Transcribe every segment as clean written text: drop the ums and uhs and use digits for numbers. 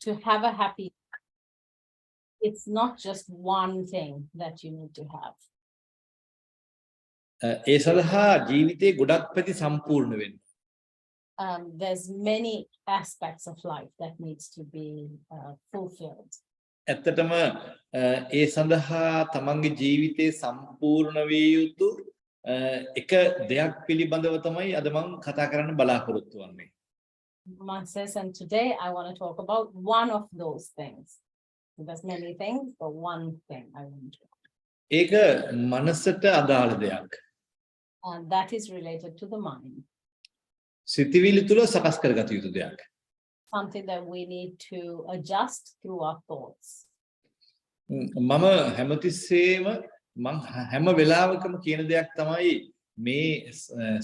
to have a happy, it's not just one thing that you need to have. ඒ සඳහා ජීවිතේ ගොඩක් පැති සම්පූර්ණ වෙන්න. There's many aspects of life that needs to be fulfilled. ඇත්තටම ඒ සඳහා තමන්ගේ ජීවිතේ සම්පූර්ණ විය යුතු එක දෙයක් පිළිබඳව තමයි අද මම කතා කරන්න බලාපොරොත්තු වෙන්නේ. Masters, and today I want to talk about one of those things. There's many things, but one thing I want to. ඒක මනසට අදාළ දෙයක්. And that is related to the mind. සිතවිලි තුල සකස් කරගත යුතු දෙයක්. Something that we need to adjust through our thoughts. මම හැමතිස්සෙම මං හැම වෙලාවකම කියන දෙයක් තමයි මේ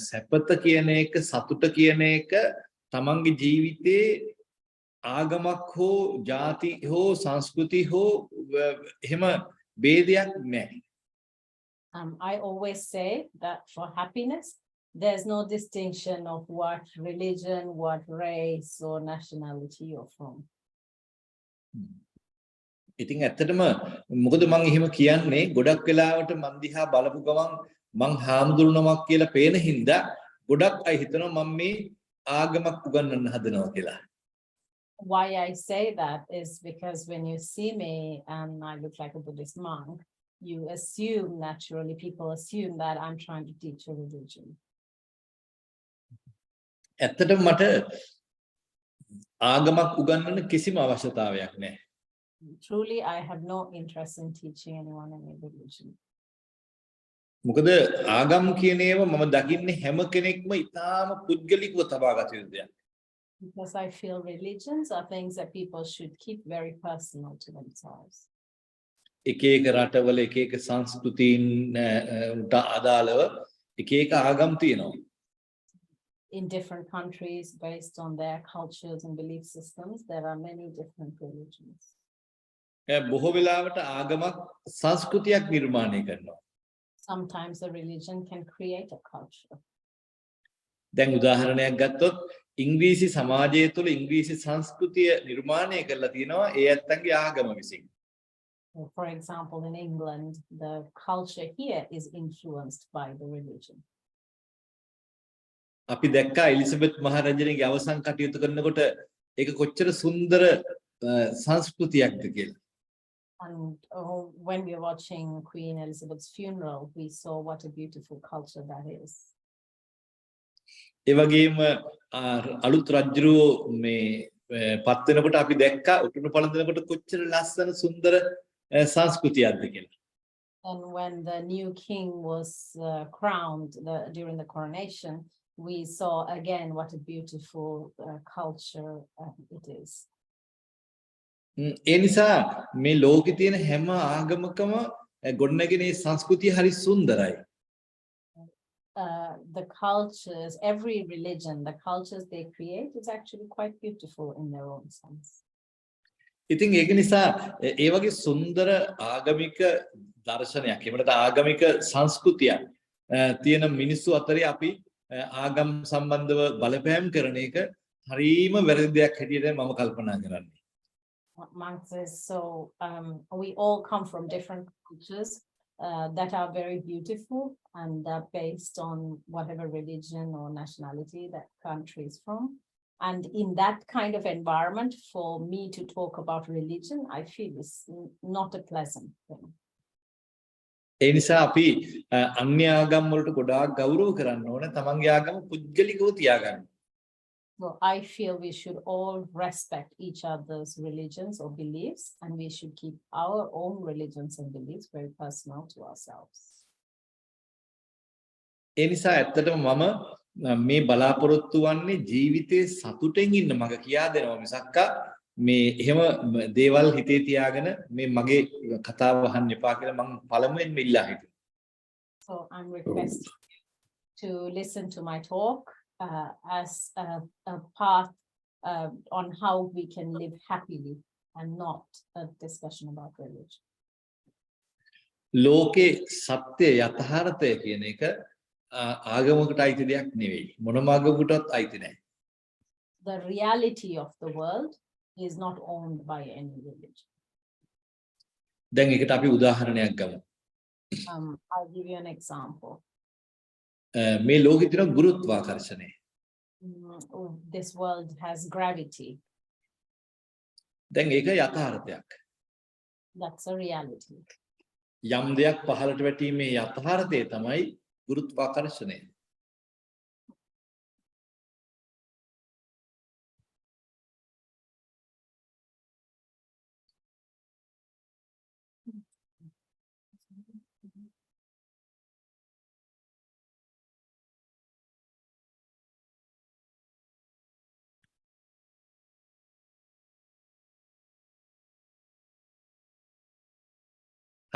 සැපත කියන එක සතුට කියන එක තමන්ගේ ජීවිතේ ආගමක් හෝ ಜಾති හෝ සංස්කෘති හෝ එහෙම ભેදයක් නැහැ. I always say that for happiness, there's no distinction of what religion, what race or nationality you're from. ඉතින් ඇත්තටම මොකද මම එහෙම කියන්නේ ගොඩක් වෙලාවට මන් දිහා බලපු ගමන් මං හාමුදුරුවමක් කියලා පේන හින්දා ගොඩක් අය හිතනවා මම මේ ආගමක් උගන්වන්න හදනවා කියලා. Why I say that is because when you see me and I look like a Buddhist monk, you assume, naturally people assume that I'm trying to teach a religion. ඇත්තටම මට ආගමක් උගන්වන්න කිසිම අවශ්‍යතාවයක් නැහැ. Truly, I have no interest in teaching anyone any religion. මොකද ආගම් කියන ඒවා මම දකින්නේ හැම කෙනෙක්ම ඊටාම පුද්ගලිකව තබා ගත යුතු දෙයක්. Because I feel religions are things that people should keep very personal to themselves. එක එක රටවල එක එක සංස්කෘතීන් උට අදාළව එක එක ආගම් තියෙනවා. In different countries, based on their cultures and belief systems, there are many different religions. බොහෝ වෙලාවට ආගමක් සංස්කෘතියක් නිර්මාණය කරනවා. Sometimes a religion can create a culture. දැන් උදාහරණයක් ගත්තොත් ඉංග්‍රීසි සමාජය තුළ ඉංග්‍රීසි සංස්කෘතිය නිර්මාණය කරලා තියෙනවා ඒ ඇත්තන්ගේ ආගම විසින්. For example, in England, the culture here is influenced by the religion. අපි දැක්කා එලිසබෙත් මහරජුණිගේ අවසන් කටයුතු කරනකොට ඒක කොච්චර සුන්දර සංස්කෘතියක්ද කියලා. And when we were watching Queen Elizabeth's funeral, we saw what a beautiful culture that is. ඒ වගේම අලුත් රජුරෝ මේ පත් වෙනකොට අපි දැක්කා උතුණු පළඳිනකොට කොච්චර ලස්සන සුන්දර සංස්කෘතියක්ද කියලා. And when the new king was crowned during the coronation, we saw again what a beautiful culture it is. ඒ නිසා මේ ලෝකේ තියෙන හැම ආගමකම ගොඩනැගෙන මේ සංස්කෘතිය හරි සුන්දරයි. The cultures, every religion, the cultures they create is actually quite beautiful in their own sense. ඉතින් ඒක නිසා ඒ වගේ සුන්දර ආගමික දර්ශනයක් එහෙමද ආගමික සංස්කෘතියක් තියෙන මිනිස්සු අතරේ අපි ආගම් සම්බන්ධව බලපෑම් කරන එක හරීම වැරදි දෙයක් හැටියට මම කල්පනා කරන්නේ. Mark says, so we all come from different cultures that are very beautiful and are based on whatever religion or nationality that country is from. And in that kind of environment, for me to talk about religion, I feel is not a pleasant thing. ඒ නිසා අපි අන්‍ය ආගම් වලට ගොඩාක් ගෞරව කරන්න ඕනේ තමන්ගේ ආගම පුද්ගලිකව තියාගන්න. So I feel we should all respect each other's religions or beliefs, and we should keep our own religions and beliefs very personal to ourselves. ඒ නිසා ඇත්තටම මම මේ බලාපොරොත්තු වන්නේ ජීවිතේ සතුටෙන් ඉන්න මග කියා දෙනවා මිසක්කා මේ එහෙම දේවල් හිතේ තියාගෙන මේ මගේ කතාව අහන්න එපා කියලා මම පළමුවෙන්ම ඉල්ලා හිටියා. So I'm requesting to listen to my talk as a path on how we can live happily and not a discussion about religion. ලෝකේ සත්‍ය යථාර්ථය කියන එක ආගමකට අයිති දෙයක් නෙවෙයි. මොනම ආගමකටවත් අයිති නැහැ. The reality of the world is not owned by any religion. දැන් ඒකට අපි උදාහරණයක් ගමු. I'll give you an example. මේ ලෝකෙ තියෙන ගුරුත්වාකර්ෂණය. This world has gravity. දැන් ඒක යථාර්ථයක්. That's a reality. යම් දෙයක් පහළට වැටීමේ යථාර්ථය තමයි ගුරුත්වාකර්ෂණය.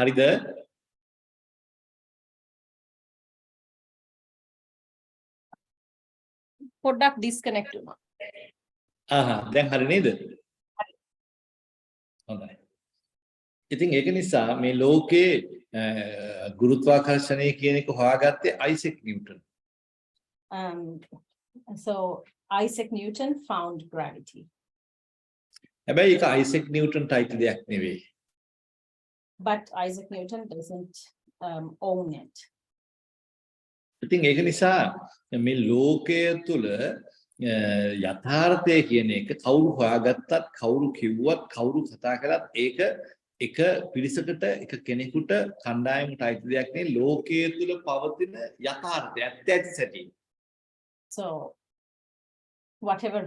හරිද? පොඩ්ඩක් disconnect වුණා. දැන් හරි නේද? හොඳයි. ඉතින් ඒක නිසා මේ ලෝකේ ගුරුත්වාකර්ෂණය කියන එක හොයාගත්තේ Isaac Newton. So Isaac Newton found gravity. හැබැයි ඒක අයිසෙක් නිව්ටන්ට අයිති දෙයක් නෙවෙයි. But Isaac Newton doesn't own it. ඉතින් ඒක නිසා මේ ලෝකය තුල යථාර්ථය කියන එක කවුරු හොයාගත්තත් කවුරු කිව්වත් කවුරු කතා කළත් ඒක එක පිරිසකට එක කෙනෙකුට කණ්ඩායමකට අයිති දෙයක් නෙවෙයි ලෝකයේ තුල පවතින යථාර්ථය ඇත්ත සැටි. So whatever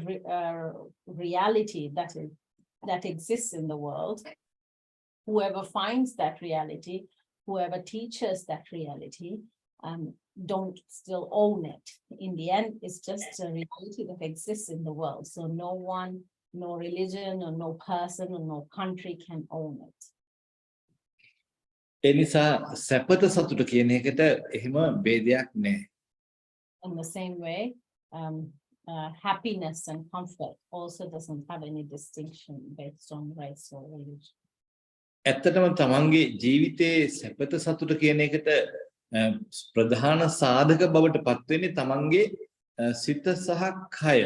reality that exists in the world, whoever finds that reality, whoever teaches that reality, don't still own it. In the end, it's just a reality that exists in the world. So no one, no religion, or no person, or no country can own it. ඒ නිසා සැපත සතුට කියන එකට එහෙම ભેදයක් නැහැ. In the same way, happiness and comfort also doesn't have any distinction based on race or religion. ඇත්තටම තමන්ගේ ජීවිතයේ සැපත සතුට කියන එකට ප්‍රධාන සාධක බවට පත් වෙන්නේ තමන්ගේ සිත සහ කය.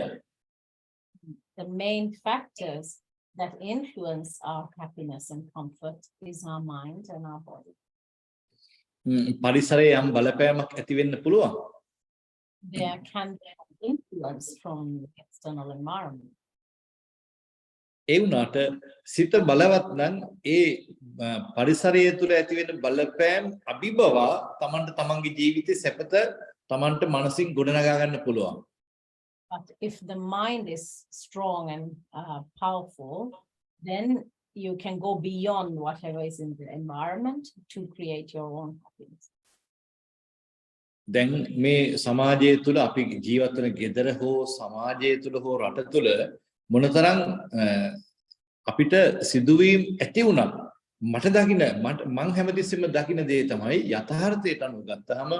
The main factors that influence our happiness and comfort is our mind and our body. පරිසරයේ යම් බලපෑමක් ඇති වෙන්න පුළුවන්. There can be influence from the external environment. ඒ වුණාට සිත බලවත් නම් ඒ පරිසරය තුළ ඇති වෙන බලපෑම් අභිබවා තමන්ට තමන්ගේ ජීවිතේ සැපත තමන්ට මනසින් ගොඩනගා ගන්න පුළුවන්. But if the mind is strong and powerful, then you can go beyond whatever is in the environment to create your own happiness. දැන් මේ සමාජය තුළ අපි ජීවත් වෙන ගෙදර හෝ සමාජය තුළ හෝ රට තුළ මොනතරම් අපිට සිදුවීම් ඇති වුණත් මට දකින්න මං හැමතිස්සෙම දකින්න දේ තමයි යථාර්ථයට අනුව ගත්තාම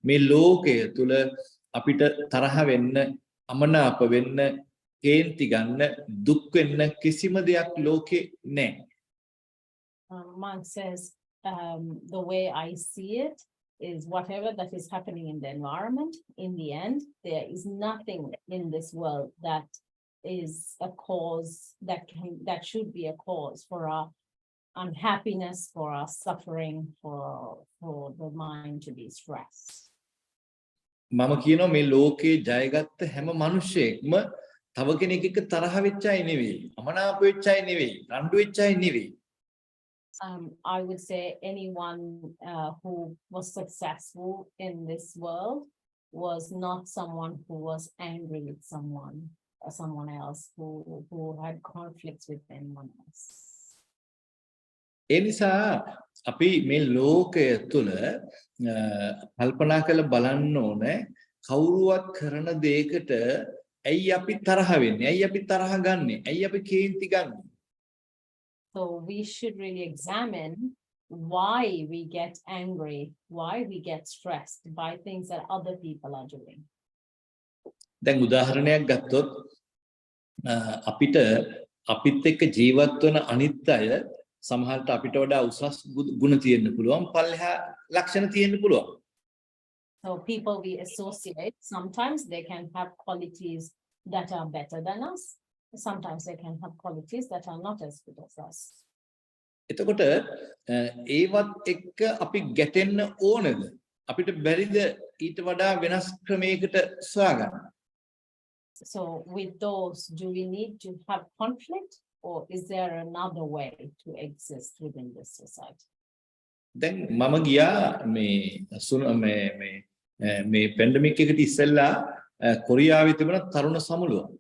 මේ ලෝකය තුළ අපිට තරහ වෙන්න අමනාප වෙන්න කේන්ති ගන්න දුක් වෙන්න කිසිම දෙයක් ලෝකේ නැහැ. Mark says the way I see it is whatever that is happening in the environment, in the end there is nothing in this world that is a cause that should be a cause for our unhappiness, for our suffering, for the mind to be stressed. මම කියනවා මේ ලෝකේ ජයගත්ත හැම මිනිහෙක්ම තව කෙනෙක් එක්ක තරහ වෙච්ච අය නෙවෙයි, අමනාප වෙච්ච අය නෙවෙයි, රණ්ඩු වෙච්ච අය නෙවෙයි. I would say anyone who was successful in this world was not someone who was angry with someone else, who had conflicts with anyone else. ඒ නිසා අපි මේ ලෝකය තුළ කල්පනා කරලා බලන්න ඕනේ කවුරුවත් කරන දෙයකට ඇයි අපි තරහ වෙන්නේ? ඇයි අපි තරහ ගන්නෙ? ඇයි අපි කේන්ති ගන්නෙ? So we should really examine why we get angry, why we get stressed by things that other people are doing. දැන් උදාහරණයක් ගත්තොත් අපිට අපිත් එක්ක ජීවත් වෙන අනිත් අය සමහරට අපිට වඩා උසස් ගුණ තියෙන්න පුළුවන්, පල්ලෙහා ලක්ෂණ තියෙන්න පුළුවන්. So people we associate, sometimes they can have qualities that are better than us. sometimes they can have qualities that are not as good as us. එතකොට ඒවත් එක්ක අපි ගැටෙන්න ඕනද? අපිට බැරිද ඊට වඩා වෙනස් ක්‍රමයකට සොයාගන්න? So with those, do we need to have conflict, or is there another way to exist within this society? දැන් මම ගියා මේ පැන්ඩමික් එකට ඉස්සෙල්ලා කොරියාවේ තිබුණ තරුණ සමුළුවක්.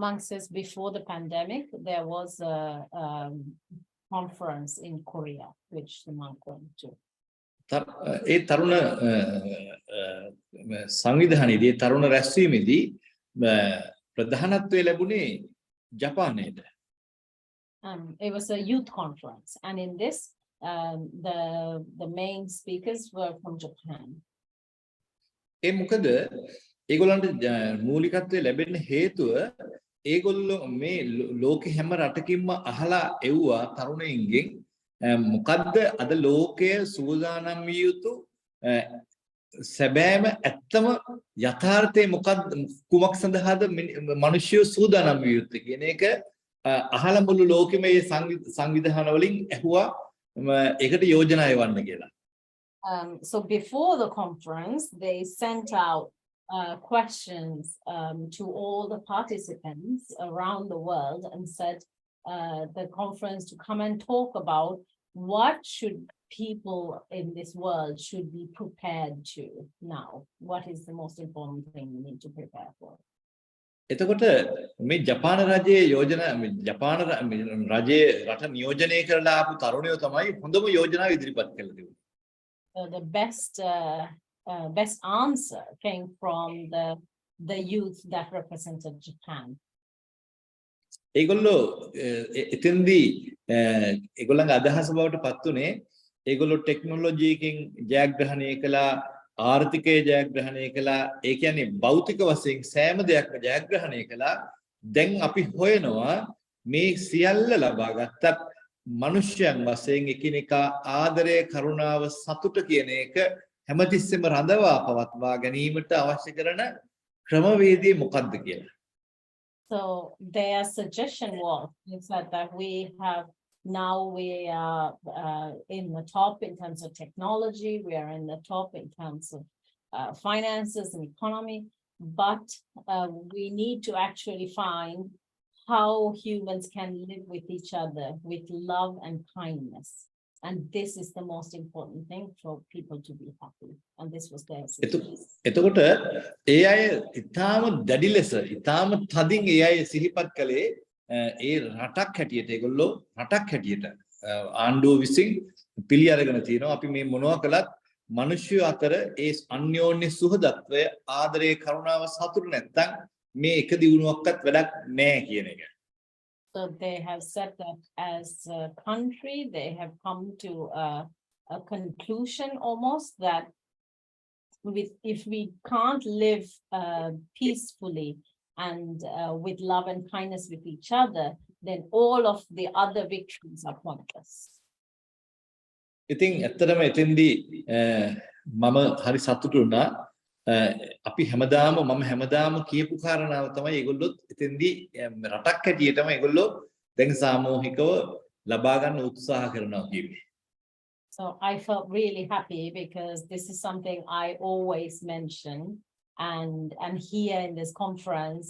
Monk says before the pandemic, there was a conference in Korea, which the monk went to. ඒ තරුණ සංවිධානයේදී තරුණ රැස්වීමේදී ප්‍රධානත්වයේ ලැබුණේ ජපානයේද. It was a youth conference, and in this, the main speakers were from Japan. ඒ මොකද ඒගොල්ලන්ට මූලිකත්වයේ ලැබෙන්න හේතුව ඒගොල්ලෝ මේ ලෝකෙ හැම රටකින්ම අහලා එව්වා තරුණයින්ගෙන් මොකද්ද අද ලෝකය සූදානම් විය යුතු සැබෑම ඇත්තම යථාර්ථය මොකද්ද කුමක් සඳහාද මිනිස්සු සූදානම් විය යුත්තේ කියන එක අහලා මුළු ලෝකෙම මේ සංවිධාන වලින් ඇහුවා ඒකට යෝජනා එවන්න කියලා. So before the conference, they sent out questions to all the participants around the world and said the conference to come and talk about what should people in this world should be prepared to now. What is the most important thing we need to prepare for? එතකොට මේ ජපාන රජයේ යෝජනා ජපාන රජයේ රට නියෝජනය කරලා ආපු තරුණයෝ තමයි හොඳම යෝජනාව ඉදිරිපත් කළේ තිබුණේ. The best answer came from the youth that represented Japan. ඒගොල්ලෝ එතෙන්දී ඒගොල්ලන්ගේ අදහස බවට පත් උනේ ඒගොල්ලෝ ටෙක්නොලොජි එකකින් ජයග්‍රහණය කළා ආර්ථිකය ජයග්‍රහණය කළා ඒ කියන්නේ භෞතික වශයෙන් සෑම දෙයක්ම ජයග්‍රහණය කළා දැන් අපි හොයනවා මේ සියල්ල ලබා ගත්තත් මනුෂ්‍යයන් වශයෙන් එකිනෙකා ආදරය කරුණාව සතුට කියන එක හැමතිස්සෙම රඳවා පවත්වා ගැනීමට අවශ්‍ය කරන ක්‍රමවේදය මොකක්ද කියලා. So their suggestion was that we are in the top in terms of technology, we are in the top in terms of finances and economy, but we need to actually find how humans can live with each other with love and kindness. And this is the most important thing for people to be happy. And this was their suggestion. එතකොට ඒ අය ඊටාම දැඩි ලෙස ඊටාම තදින් ඒ අය සිහිපත් කළේ ඒ රටක් හැටියට ඒගොල්ලෝ රටක් හැටියට ආණ්ඩුව විසින් පිළි අරගෙන තියෙනවා අපි මේ මොනවා කළත් මිනිස්සු අතර ඒ අන්‍යෝන්‍ය සුහදත්වය ආදරේ කරුණාව සතුට නැත්තම් මේ එක දිනුවක්වත් වැඩක් නැහැ කියන එක. So they have said that as a country, they have come to a conclusion almost that if we can't live peacefully and with love and kindness with each other, then all of the other victories are pointless. ඉතින් ඇත්තටම එතෙන්දී මම හරි සතුටු වුණා අපි හැමදාම මම හැමදාම කියපු කාරණාව තමයි ඒගොල්ලොත් එතෙන්දී රටක් හැටියටම ඒගොල්ලෝ දැන් සාමූහිකව ලබා ගන්න උත්සාහ කරනවා කියන්නේ. So I felt really happy because this is something I always mention and here in this conference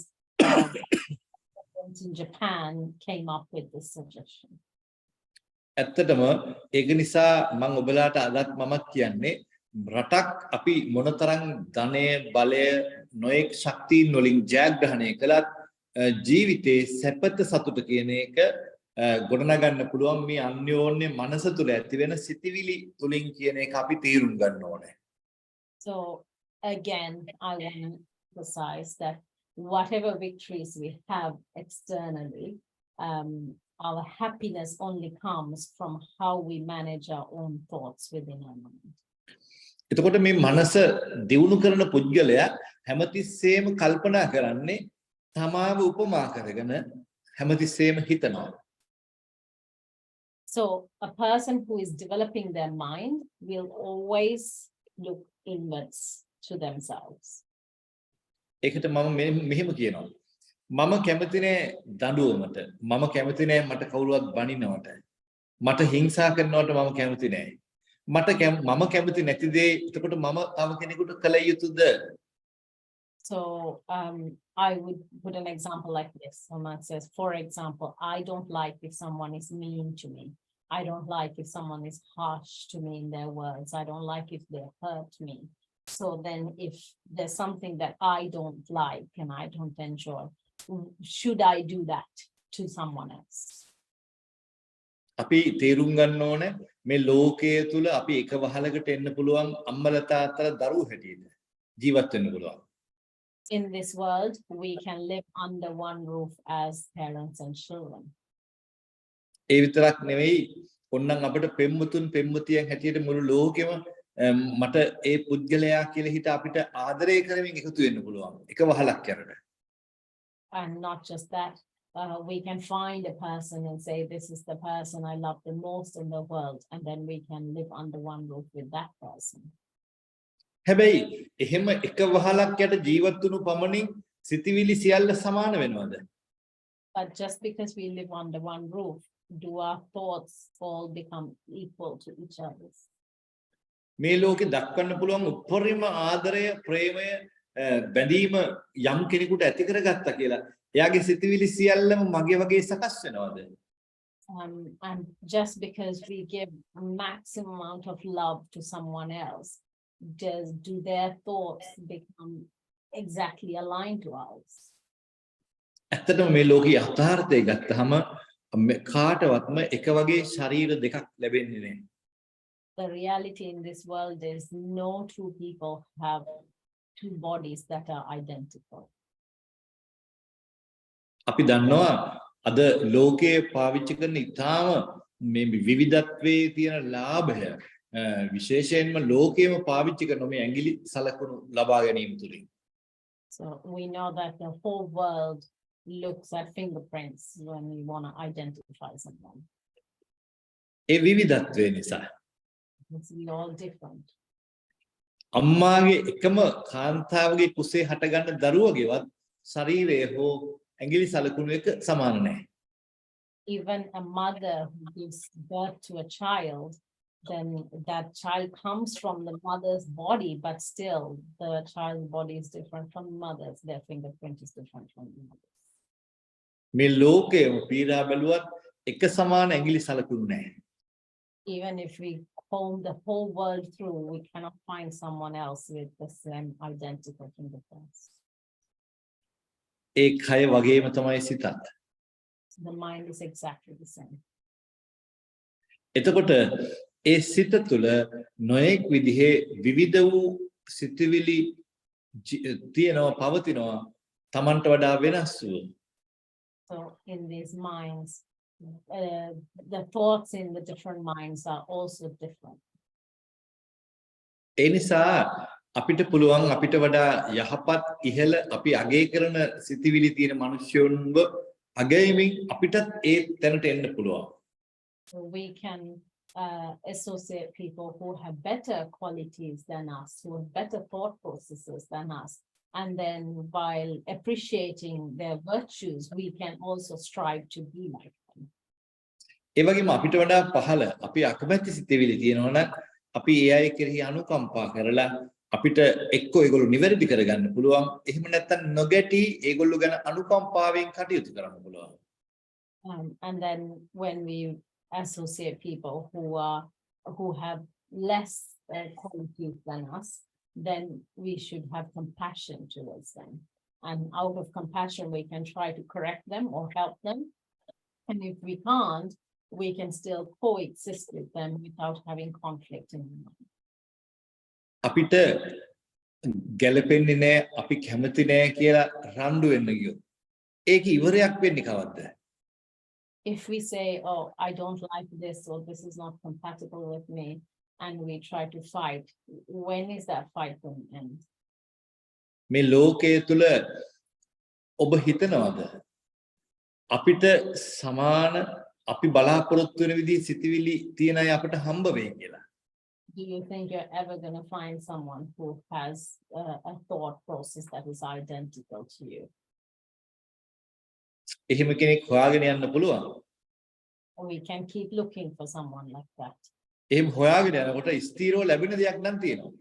in Japan came up with this suggestion. ඇත්තටම ඒක නිසා මම ඔබලාට අදත් මමත් කියන්නේ රටක් අපි මොනතරම් ධනය බලය නොඑක් ශක්තියින් වලින් ජයග්‍රහණය කළත් ජීවිතේ සැපත සතුට කියන එක ගොඩනගන්න පුළුවන් මේ අන්‍යෝන්‍ය මනස තුළ ඇති වෙන සිතිවිලි තුලින් කියන එක අපි තේරුම් ගන්න ඕනේ. So again I want to emphasize that whatever victories we have externally, our happiness only comes from how we manage our own thoughts within our mind. එතකොට මේ මනස දියුණු කරන පුද්ගලයා හැමතිස්සෙම කල්පනා කරන්නේ තමාව උපමා කරගෙන හැමතිස්සෙම හිතනවා. So a person who is developing their mind will always look inwards to themselves. ඒකට මම මෙහෙම කියනවා. මම කැමති නෑ දඬුවමට. මම කැමති නෑ මට කවුරුවත් බනිනවට. මට හිංසා කරනවට මම කැමති නෑ. මම කැමති නැති දේ එතකොට මම තව කෙනෙකුට කළ යුතුද? So I would put an example like this. Someone says, for example, I don't like if someone is mean to me. I don't like if someone is harsh to me in their words. I don't like if they hurt me. So then if there's something that I don't like and I don't enjoy, should I do that to someone else? අපි තේරුම් ගන්න ඕනේ මේ ලෝකයේ තුල අපි එක වහලකට එන්න පුළුවන් අම්මලා තාත්තලා දරුවෝ හැටියට ජීවත් වෙන්න පුළුවන්. In this world, we can live under one roof as parents and children. ඒ විතරක් නෙවෙයි ඕනනම් අපිට පෙම්වතුන් පෙම්වතියන් හැටියට මුළු ලෝකෙම මට ඒ පුද්ගලයා කියලා හිත අපිට ආදරය කරමින් එකතු වෙන්න පුළුවන්. එක වහලක් කරගෙන. And not just that, we can find a person and say, this is the person I love the most in the world. And then we can live under one roof with that person. හැබැයි එහෙම එක වහලක් යට ජීවත් වුණු පමණින් සිතවිලි සියල්ල සමාන වෙනවද? But just because we live under one roof, do our thoughts all become equal to each other? මේ ලෝකේ දක්වන්න පුළුවන් උපරිම ආදරය ප්‍රේමය බැඳීම යම් කෙනෙකුට ඇති කරගත්තා කියලා එයාගේ සිතවිලි සියල්ලම මගේ වගේ සකස් වෙනවද? And just because we give a maximum amount of love to someone else, do their thoughts become exactly aligned to ours? ඇත්තටම මේ ලෝකේ යථාර්ථය ගත්තහම කාටවත්ම එක වගේ ශරීර දෙකක් ලැබෙන්නේ නැහැ. The reality in this world is no two people have two bodies that are identical. අපි දන්නවා අද ලෝකයේ පාවිච්චි කරන ඉතාම මේ විවිධත්වයේ තියෙන ලාභය විශේෂයෙන්ම ලෝකයේම පාවිච්චි කරන මේ ඇඟිලි සලකුණු ලබා ගැනීම තුලින්. So we know that the whole world looks at fingerprints when we want to identify someone. ඒ විවිධත්වය නිසා It's all different. අම්මාගේ එකම කාන්තාවගේ කුසේ හටගන්න දරුවගේවත් ශරීරය හෝ ඇඟිලි සලකුණු එක සමාන නැහැ. Even a mother who gives birth to a child, then that child comes from the mother's body, but still the child's body is different from the mother's. Their fingerprint is different from the mother's. මේ ලෝකයේම පීඩා බැලුවත් එක සමාන ඇඟිලි සලකුණු නැහැ. Even if we comb the whole world through, we cannot find someone else with the same identical fingerprints. ඒ කය වගේම තමයි සිතත්. The mind is exactly the same. එතකොට ඒ සිත තුළ නොයෙක් විදිහේ විවිධ වූ සිතුවිලි තියෙනවා පවතිනවා Tamanට වඩා වෙනස් වූ. So in these minds, the thoughts in the different minds are also different. ඒ නිසා අපිට පුළුවන් අපිට වඩා යහපත් ඉහළ අපි අගය කරන සිතිවිලි තියෙන මිනිස්සුන්ව අගයමින් අපිටත් ඒ තැනට එන්න පුළුවන්. So we can associate people who have better qualities than us, who have better thought processes than us. And then while appreciating their virtues, we can also strive to be like them. ඒ වගේම අපිට වඩා පහළ අපි අකමැති සිතිවිලි තියෙනවා නම් අපි ඒ අය කෙරෙහි අනුකම්පා කරලා අපිට එක්ක ඒගොල්ලෝ නිවැරදි කරගන්න පුළුවන්. එහෙම නැත්නම් නොගැටි ඒගොල්ලෝ ගැන අනුකම්පාවෙන් කටයුතු කරන්න පුළුවන්. And then when we associate people who have less qualities than us, then we should have compassion towards them. And out of compassion, we can try to correct them or help them. And if we can't, we can still coexist with them without having conflict in the mind. අපිට ගැළපෙන්නේ නැහැ අපි කැමති නැහැ කියලා රණ්ඩු වෙන්න ගියොත් ඒක ඉවරයක් වෙන්නේ කවද්ද? If we say, oh, I don't like this, or this is not compatible with me, and we try to fight, when is that fight going to end? මේ ලෝකයේ තුල ඔබ හිතනවද අපිට සමාන අපි බලාපොරොත්තු වෙන විදිහේ සිතිවිලි තියෙන අය අපිට හම්බ වෙයි කියලා? Do you think you're ever going to find someone who has a thought process that is identical to you? එහෙම කෙනෙක් හොයාගෙන යන්න පුළුවන්. We can keep looking for someone like that. එහෙම හොයාගෙන යනකොට ස්ථීරව ලැබෙන දෙයක් නම් තියෙනවා.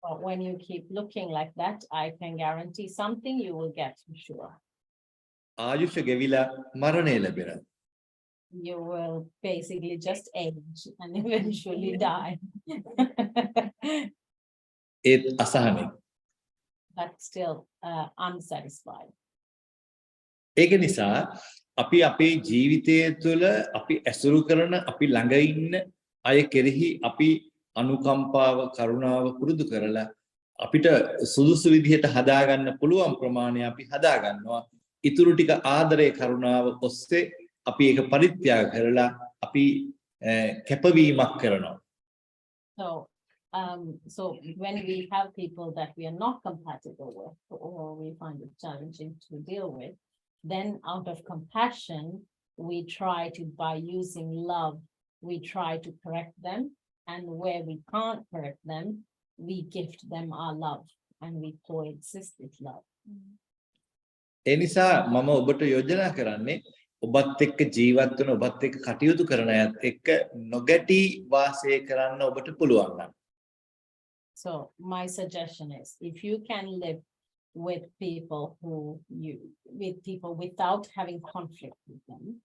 But when you keep looking like that, I can guarantee something you will get for sure. ආයුෂ ගෙවිලා මරණය ලැබෙනවා. You will basically just age and eventually die. ඒත් අසහනෙ. But still unsatisfied. ඒක නිසා අපි අපේ ජීවිතය තුළ අපි ඇසුරු කරන අපි ළඟ ඉන්න අය කෙරෙහි අපි අනුකම්පාව කරුණාව පුරුදු කරලා අපිට සුදුසු විදිහට හදාගන්න පුළුවන් ප්‍රමාණය අපි හදාගන්නවා. ඉතුරු ටික ආදරේ කරුණාව ඔස්සේ අපි ඒක පරිත්‍යාග කරලා අපි කැපවීමක් කරනවා. So when we have people that we are not compatible with or we find it challenging to deal with, then out of compassion, we try to, by using love, we try to correct them. And where we can't correct them, we gift them our love and we coexist with love. ඒ නිසා මම ඔබට යෝජනා කරන්නේ ඔබත් එක්ක ජීවත් වෙන ඔබත් එක්ක කටයුතු කරන අයත් එක්ක නොගැටි වාසය කරන්න ඔබට පුළුවන් නම්. So my suggestion is, if you can live with people without having conflict with them,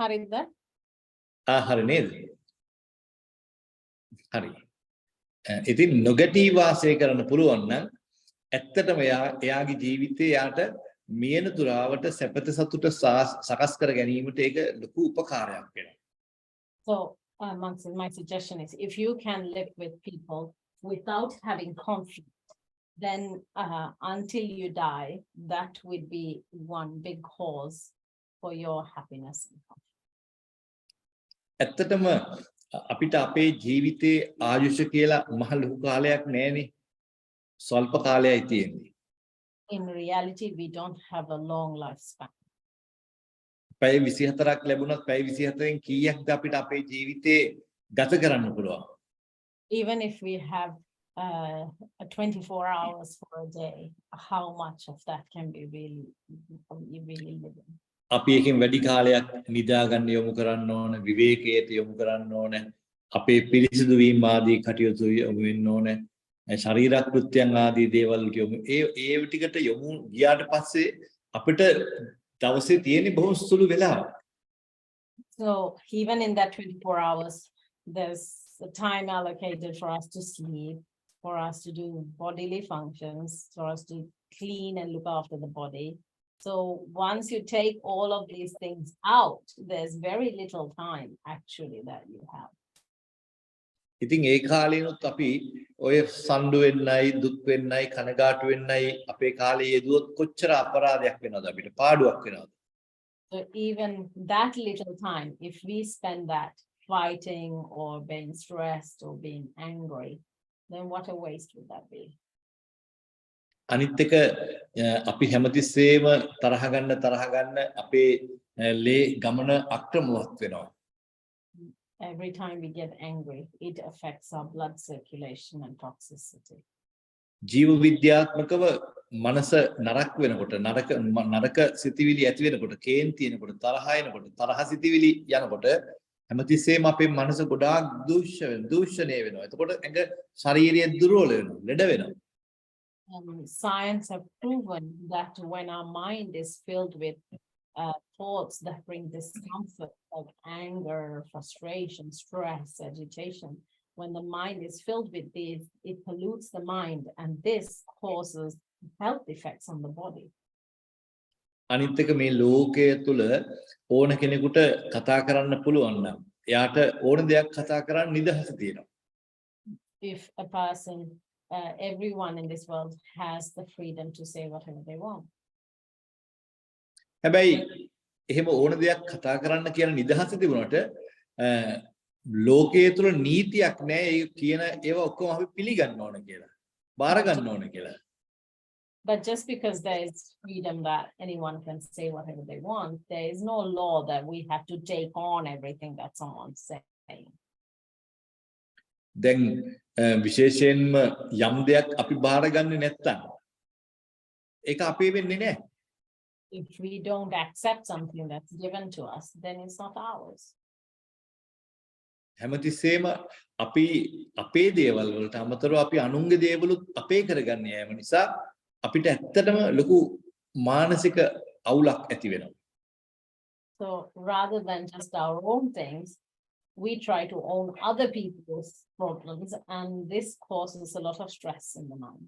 හරිද? හරි නේද? හරි. ඉතින් නොගැටි වාසය කරන්න පුළුවන් නම් ඇත්තටම එයාගේ ජීවිතේ යාට මියන තුරාවට සැපත සතුට සකස් කර ගැනීමට ඒක ලොකු උපකාරයක් වෙනවා. So my suggestion is, if you can live with people without having conflict, then until you die, that would be one big cause for your happiness and comfort. ඇත්තටම අපිට අපේ ජීවිතේ ආයුෂ කියලා මහ ලොකු කාලයක් නැහැනේ. ස්වල්ප කාලයයි තියෙන්නේ. In reality, we don't have a long lifespan. පැය 24ක් ලැබුණත් පැය 24න් කීයක්ද අපිට අපේ ජීවිතේ ගත කරන්න පුළුවන්? Even if we have 24 hours for a day, how much of that can be really living? අපි එකෙන් වැඩි කාලයක් නිදා ගන්න යොමු කරන්න ඕන, විවේකයට යොමු කරන්න ඕන, අපේ පිරිසිදු වීම ආදී කටයුතු යොමු වෙන්න ඕන, ශරීර කෘත්‍යයන් ආදී දේවල් යොමු ඒ ටිකට යොමු ගියාට පස්සේ අපිට දවසේ තියෙන බොහොම සුළු වෙලාවක්. So even in that 24 hours, there's a time allocated for us to sleep, for us to do bodily functions, for us to clean and look after the body. So once you take all of these things out, there's very little time actually that you have. ඉතින් ඒ කාලේනොත් අපි ඔය සම්ඩු වෙන්නයි දුක් වෙන්නයි කනගාටු වෙන්නයි අපේ කාලේ යෙදුවොත් කොච්චර අපරාධයක් වෙනවද අපිට පාඩුවක් වෙනවද? So even that little time, if we spend that fighting or being stressed or being angry, then what a waste would that be? අනිත් එක අපි හැමතිස්සෙම තරහ ගන්න අපේ ලේ ගමන අක්‍රමවත් වෙනවා. Every time we get angry, it affects our blood circulation and toxicity. ජීව විද්‍යාත්මකව මනස නරක වෙනකොට නරක සිතිවිලි ඇති වෙනකොට කේන්ති එනකොට තරහ එනකොට තරහ සිතිවිලි යනකොට හැමතිස්සෙම අපේ මනස ගොඩාක් දූෂණය වෙනවා. එතකොට ඇඟ ශාරීරික දුර්වල වෙනවා, ලෙඩ වෙනවා. Science have proven that when our mind is filled with thoughts that bring discomfort, like anger, frustration, stress, agitation, when the mind is filled with these, it pollutes the mind, and this causes health effects on the body. අනිත් එක මේ ලෝකයේ තුල ඕන කෙනෙකුට කතා කරන්න පුළුවන් නම් එයාට ඕන දෙයක් කතා කරන්න නිදහස තියෙනවා. If a person, everyone in this world has the freedom to say whatever they want. හැබැයි එහෙම ඕන දෙයක් කතා කරන්න කියන නිදහස තිබුණාට ලෝකයේ තුල නීතියක් නැහැ. ඒ කියන ඒවා ඔක්කොම අපි පිළිගන්න ඕන කියලා. බාර ගන්න ඕන කියලා. But just because there is freedom that anyone can say whatever they want, there is no law that we have to take on everything that someone's saying. දැන් විශේෂයෙන්ම යම් දෙයක් අපි බාරගන්නේ නැත්තම් ඒක අපේ වෙන්නේ නැහැ. If we don't accept something that's given to us, then it's not ours. හැමතිස්සෙම අපි අපේ දේවල් වලට අමතරව අපි අනුන්ගේ දේවලුත් අපේ කරගන්න යාම නිසා අපිට ඇත්තටම ලොකු මානසික අවුලක් ඇති වෙනවා. So rather than just our own things, we try to own other people's problems, and this causes a lot of stress in the mind.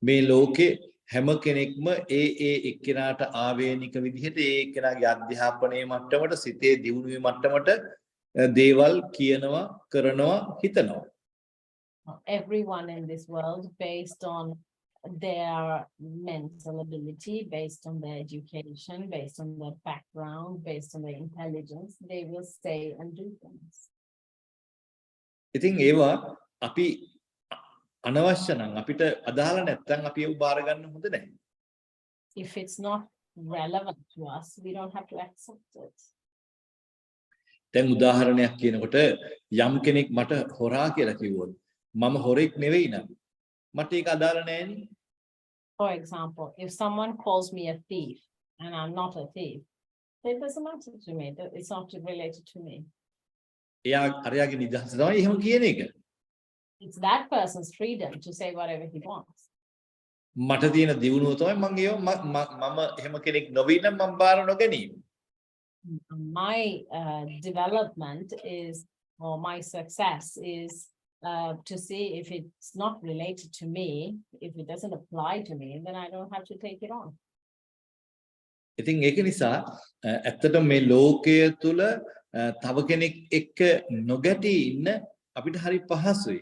මේ ලෝකේ හැම කෙනෙක්ම ඒ එක්කෙනාට ආවේනික විදිහට ඒ එක්කෙනාගේ අධ්‍යාපනයේ මට්ටමට සිතේ දියුණුවේ මට්ටමට දේවල් කියනවා කරනවා හිතනවා. Everyone in this world, based on their mental ability, based on their education, based on their background, based on their intelligence, they will say and do things. ඉතින් ඒවා අපි අනවශ්‍ය නම් අපිට අදාළ නැත්නම් අපි ඒව බාර ගන්න හොඳ නැහැ. If it's not relevant to us, we don't have to accept it. දැන් උදාහරණයක් කියනකොට යම් කෙනෙක් මට හොරා කියලා කිව්වොත් මම හොරෙක් නෙවෙයි නම් මට ඒක අදාළ නැහැනේ. For example, if someone calls me a thief and I'm not a thief, it doesn't matter to me. It's not related to me. එයා අරයාගේ නිදහස තමයි එහෙම කියන එක. It's that person's freedom to say whatever he wants. මට තියෙන දියුණුව තමයි මම ඒව මම එහෙම කෙනෙක් නොවී නම් මම බාර නොගැනීම. My development is, or my success is to see if it's not related to me, if it doesn't apply to me, then I don't have to take it on. ඉතින් ඒක නිසා ඇත්තටම මේ ලෝකයේ තුල තව කෙනෙක් එක්ක නොගැටී ඉන්න අපිට හරි පහසුයි.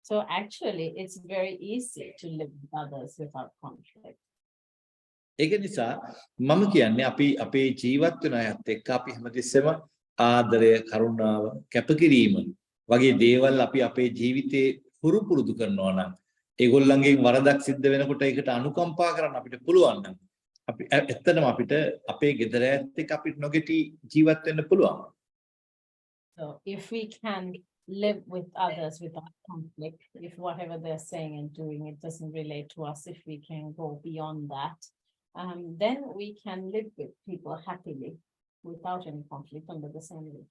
So actually, it's very easy to live with others without conflict. ඒක නිසා මම කියන්නේ අපි අපේ ජීවත් වෙන අයත් එක්ක අපි හැමතිස්සෙම ආදරය, කරුණාව, කැපකිරීම වගේ දේවල් අපි අපේ ජීවිතේ හුරු පුරුදු කරනවා නම් ඒගොල්ලන්ගෙන් වරදක් සිද්ධ වෙනකොට ඒකට අනුකම්පා කරන්න අපිට පුළුවන් නම් අපි ඇත්තටම අපිට අපේ ගෙදර ඇත් එක්ක අපිට නොගෙටි ජීවත් වෙන්න පුළුවන්. So if we can live with others without conflict, if whatever they're saying and doing, it doesn't relate to us, if we can go beyond that, then we can live with people happily without any conflict under the same roof.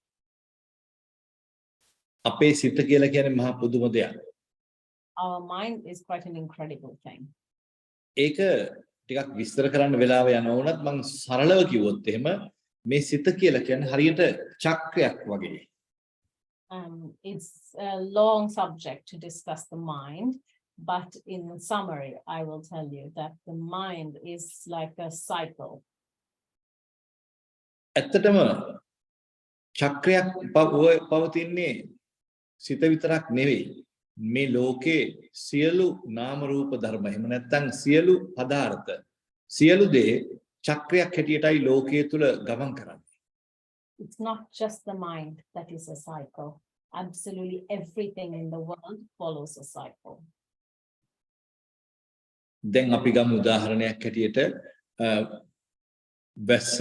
අපේ සිත කියලා කියන්නේ මහා පුදුම දෙයක්. Our mind is quite an incredible thing. ඒක ටිකක් විස්තර කරන්න වෙලාව යනවා වුණත් මම සරලව කිව්වොත් එහෙම මේ සිත කියලා කියන්නේ හරියට චක්‍රයක් වගේ. It's a long subject to discuss the mind, but in summary, I will tell you that the mind is like a cycle. ඇත්තටම චක්‍රයක් පවතින්නේ සිත විතරක් නෙවෙයි. මේ ලෝකේ සියලු නාම රූප ධර්ම එහෙම නැත්නම් සියලු පදාර්ථ සියලු දේ චක්‍රයක් හැටියටයි ලෝකයේ තුල ගමන් කරන්නේ. It's not just the mind that is a cycle. Absolutely everything in the world follows a cycle. දැන් අපි ගමු උදාහරණයක් හැටියට වැස්ස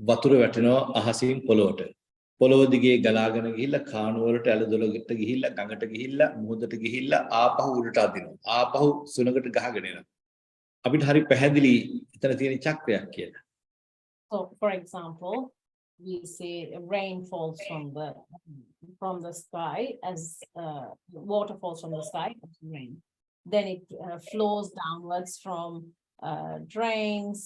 වතුර වැටෙනවා අහසින් පොළොවට. පොළොව දිගේ ගලාගෙන ගිහිල්ලා කාණු වලට ඇලදොලකට ගිහිල්ලා ගඟට ගිහිල්ලා මුහුදට ගිහිල්ලා ආපහු උඩට අදිනවා. ආපහු සුනකට ගහගෙන එනවා. අපිට හරි පැහැදිලි එතන තියෙන චක්‍රයක් කියලා. So for example, we see rain falls from the sky as water falls from the sky as rain. Then it flows downwards from drains,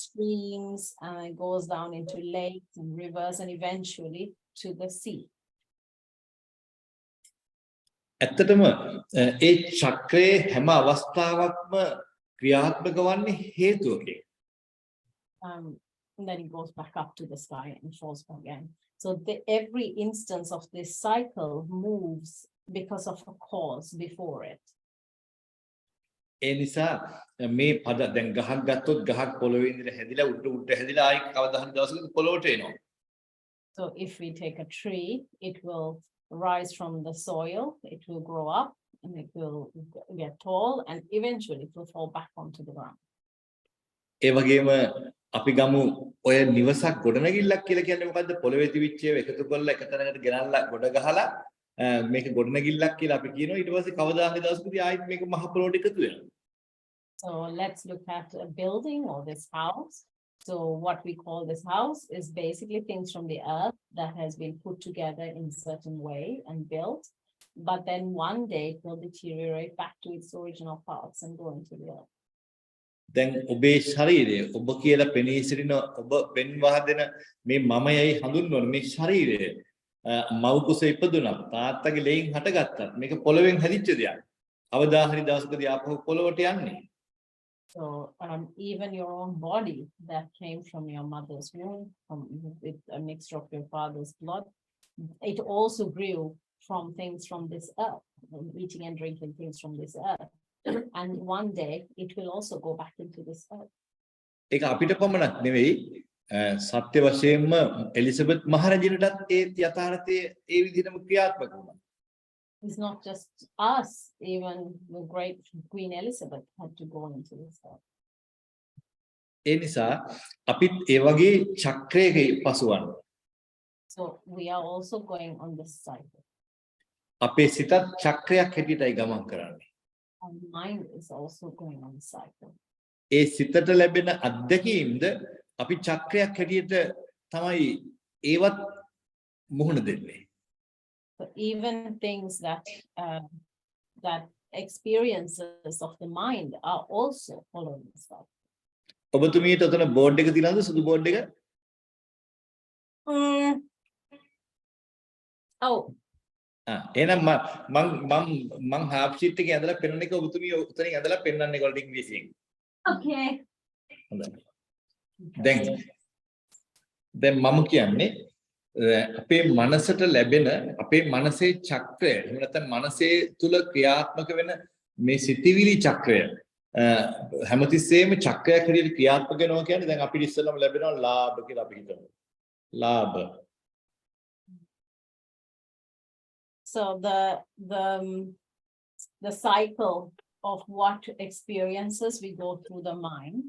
streams, and it goes down into lakes and rivers and eventually to the sea. ඇත්තටම ඒ චක්‍රයේ හැම අවස්ථාවක්ම ක්‍රියාත්මක වන්නේ හේතුවකින්. And then it goes back up to the sky and falls back again. So every instance of this cycle moves because of a cause before it. ඒ නිසා මේ පද දැන් ගහක් ගත්තොත් ගහක් පොළොවේ ඉඳලා හැදිලා උඩට හැදිලා ආයි කවදා හරි දවසක පොළොවට එනවා. So if we take a tree, it will rise from the soil, it will grow up, and it will get tall and eventually it will fall back onto the ground. ඒ වගේම අපි ගමු ඔය නිවසක් ගොඩනැගිල්ලක් කියලා කියන්නේ මොකද්ද? පොළවේ තිබිච්ච ඒවා එකතු කරලා එක තැනකට ගෙනල්ලා ගොඩ ගහලා මේක ගොඩනැගිල්ලක් කියලා අපි කියනවා. ඊට පස්සේ කවදා හරි දවසකදී ආයෙත් මේක මහ පොළොවට එකතු වෙනවා. So let's look at a building or this house. So what we call this house is basically things from the earth that has been put together in a certain way and built. But then one day it will deteriorate back to its original parts and go into the earth. දැන් ඔබේ ශරීරය ඔබ කියලා පෙනී සිටින ඔබ පෙන්වා දෙන මේ මමයයි හඳුන්වන මේ ශරීරය මව් කුසේ ඉපදුණා තාත්තගේ ලෙයින් හටගත්තත් මේක පොළවෙන් හැදිච්ච දෙයක්. අවදා හරි දවසකදී ආපහු පොළොවට යන්නේ. So even your own body that came from your mother's womb, with a mixture of your father's blood, it also grew from things from this earth, eating and drinking things from this earth. And one day it will also go back into this earth. ඒක අපිට පමණක් නෙවෙයි සත්‍ය වශයෙන්ම Elizabeth මහරජුණටත් ඒ යථාර්ථයේ ඒ විදිහටම ක්‍රියාත්මක වුණා. It's not just us, even the great Queen Elizabeth had to go into this earth. ඒ නිසා අපිත් ඒ වගේ චක්‍රයක පසුවන්න. So we are also going on this cycle. අපේ සිතත් චක්‍රයක් හැටියටයි ගමන් කරන්නේ. Our mind is also going on the cycle. ඒ සිතට ලැබෙන අත්දැකීම්ද අපි චක්‍රයක් හැටියට තමයි ඒවත් මුහුණ දෙන්නේ. So even things that experiences of the mind are also following the cycle. ඔබතුමියට උතන බෝඩ් එක තියනද සුදු බෝඩ් එක? Oh. එහෙනම් මං half sheet එකේ ඇඳලා පෙන්වන එක ඔබතුමිය උතනින් ඇඳලා පෙන්වන්න ඒගොල්ලෝ ඉංග්‍රීසියෙන්. Okay. හොඳයි. දැන් මම කියන්නේ අපේ මනසට ලැබෙන අපේ මනසේ චක්‍රය එහෙම නැත්නම් මනසේ තුල ක්‍රියාත්මක වෙන මේ සිතිවිලි චක්‍රය හැමතිස්සෙම චක්‍රයක් හැටියට ක්‍රියාත්මක වෙනවා කියන්නේ දැන් අපිට ඉස්සෙල්ලාම ලැබෙනවා ලාභ කියලා අපි හිතමු. ලාභ. So the cycle of what experiences we go through the mind,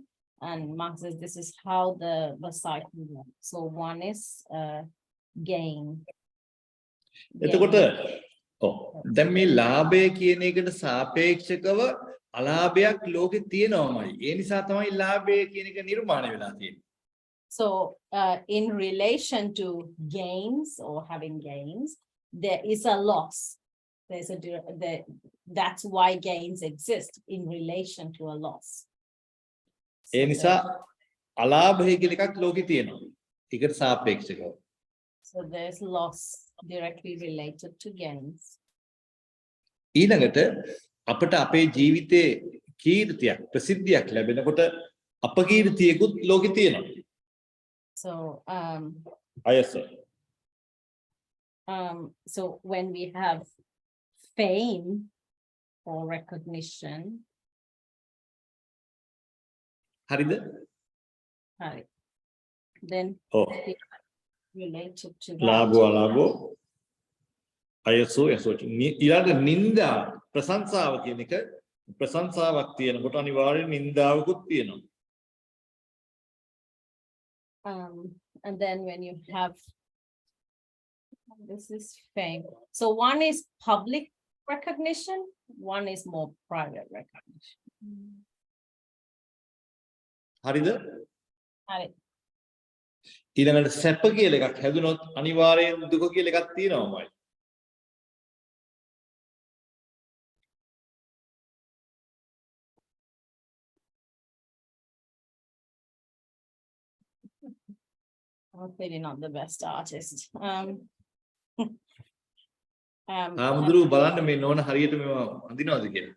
and Mark says this is how the cycle works. So one is gain. එතකොට දැන් මේ ලාභය කියන එකට සාපේක්ෂකව අලාභයක් ලෝකේ තියෙනවමයි. ඒ නිසා තමයි ලාභය කියන එක නිර්මාණය වෙලා තියෙන්නේ. So in relation to gains or having gains, there is a loss. That's why gains exist in relation to a loss. ඒ නිසා අලාභය කියන එකක් ලෝකේ තියෙනවා. ඒකට සාපේක්ෂකව. So there's loss directly related to gains. ඊළඟට අපට අපේ ජීවිතේ කීර්තියක් ප්‍රසිද්ධියක් ලැබෙනකොට අපකීර්තියකුත් ලෝකේ තියෙනවා. So so when we have fame or recognition, හරිද? right, then related to ලාභෝ අලාභෝ අයසෝ යසෝ ඊළඟ නින්දා ප්‍රශංසාව කියන එක ප්‍රශංසාවක් තියෙනකොට අනිවාර්යෙන් නින්දාවකුත් තියෙනවා. And then when you have this is fame. So one is public recognition, one is more private recognition. හරිද? හරි. ඊළඟට සැප කියලා එකක් හැදුනොත් අනිවාර්යෙන් දුක කියලා එකක් තියෙනවාමයි. I'm clearly not the best artist. ආමුදුරු බලන්න මේ නෝන හරියට මේව අඳිනවද කියලා.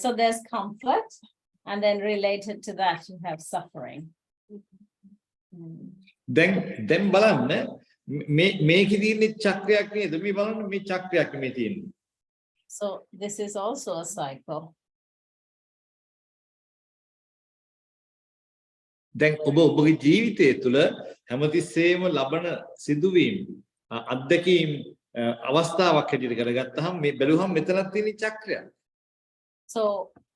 So there's comfort, and then related to that you have suffering. දැන් බලන්න මේකේ තියෙන චක්‍රයක් නේද? මේ බලන්න මේ චක්‍රයක් මේ තියෙන්නේ. So this is also a cycle. දැන් ඔබගේ ජීවිතය තුළ හැමතිස්සෙම ලබන සිදුවීම් අත්දැකීම් අවස්ථාවක් හැටියට කරගත්තහම මේ බැලුවහම මෙතනක් තියෙන චක්‍රයක්. So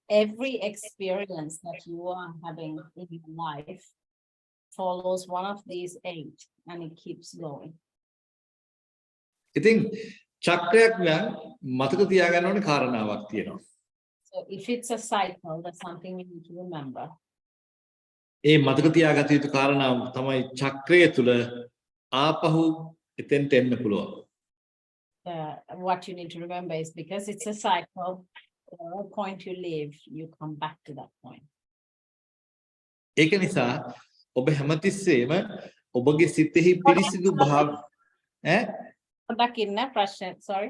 every experience that you are having in your life follows one of these 8 and it keeps going. ඉතින් චක්‍රයක් නම් මතක තියාගන්න ඕනේ කාරණාවක් තියෙනවා. So if it's a cycle, that's something we need to remember. ඒ මතක තියාගත යුතු කාරණාව තමයි චක්‍රය තුල ආපහු එතෙන්ට එන්න පුළුවන්. What you need to remember is because it's a cycle, the point you leave, you come back to that point. ඒක නිසා ඔබ හැමතිස්සෙම ඔබගේ සිතෙහි පිරිසිදු භාව දකින්න ප්‍රශ්න sorry.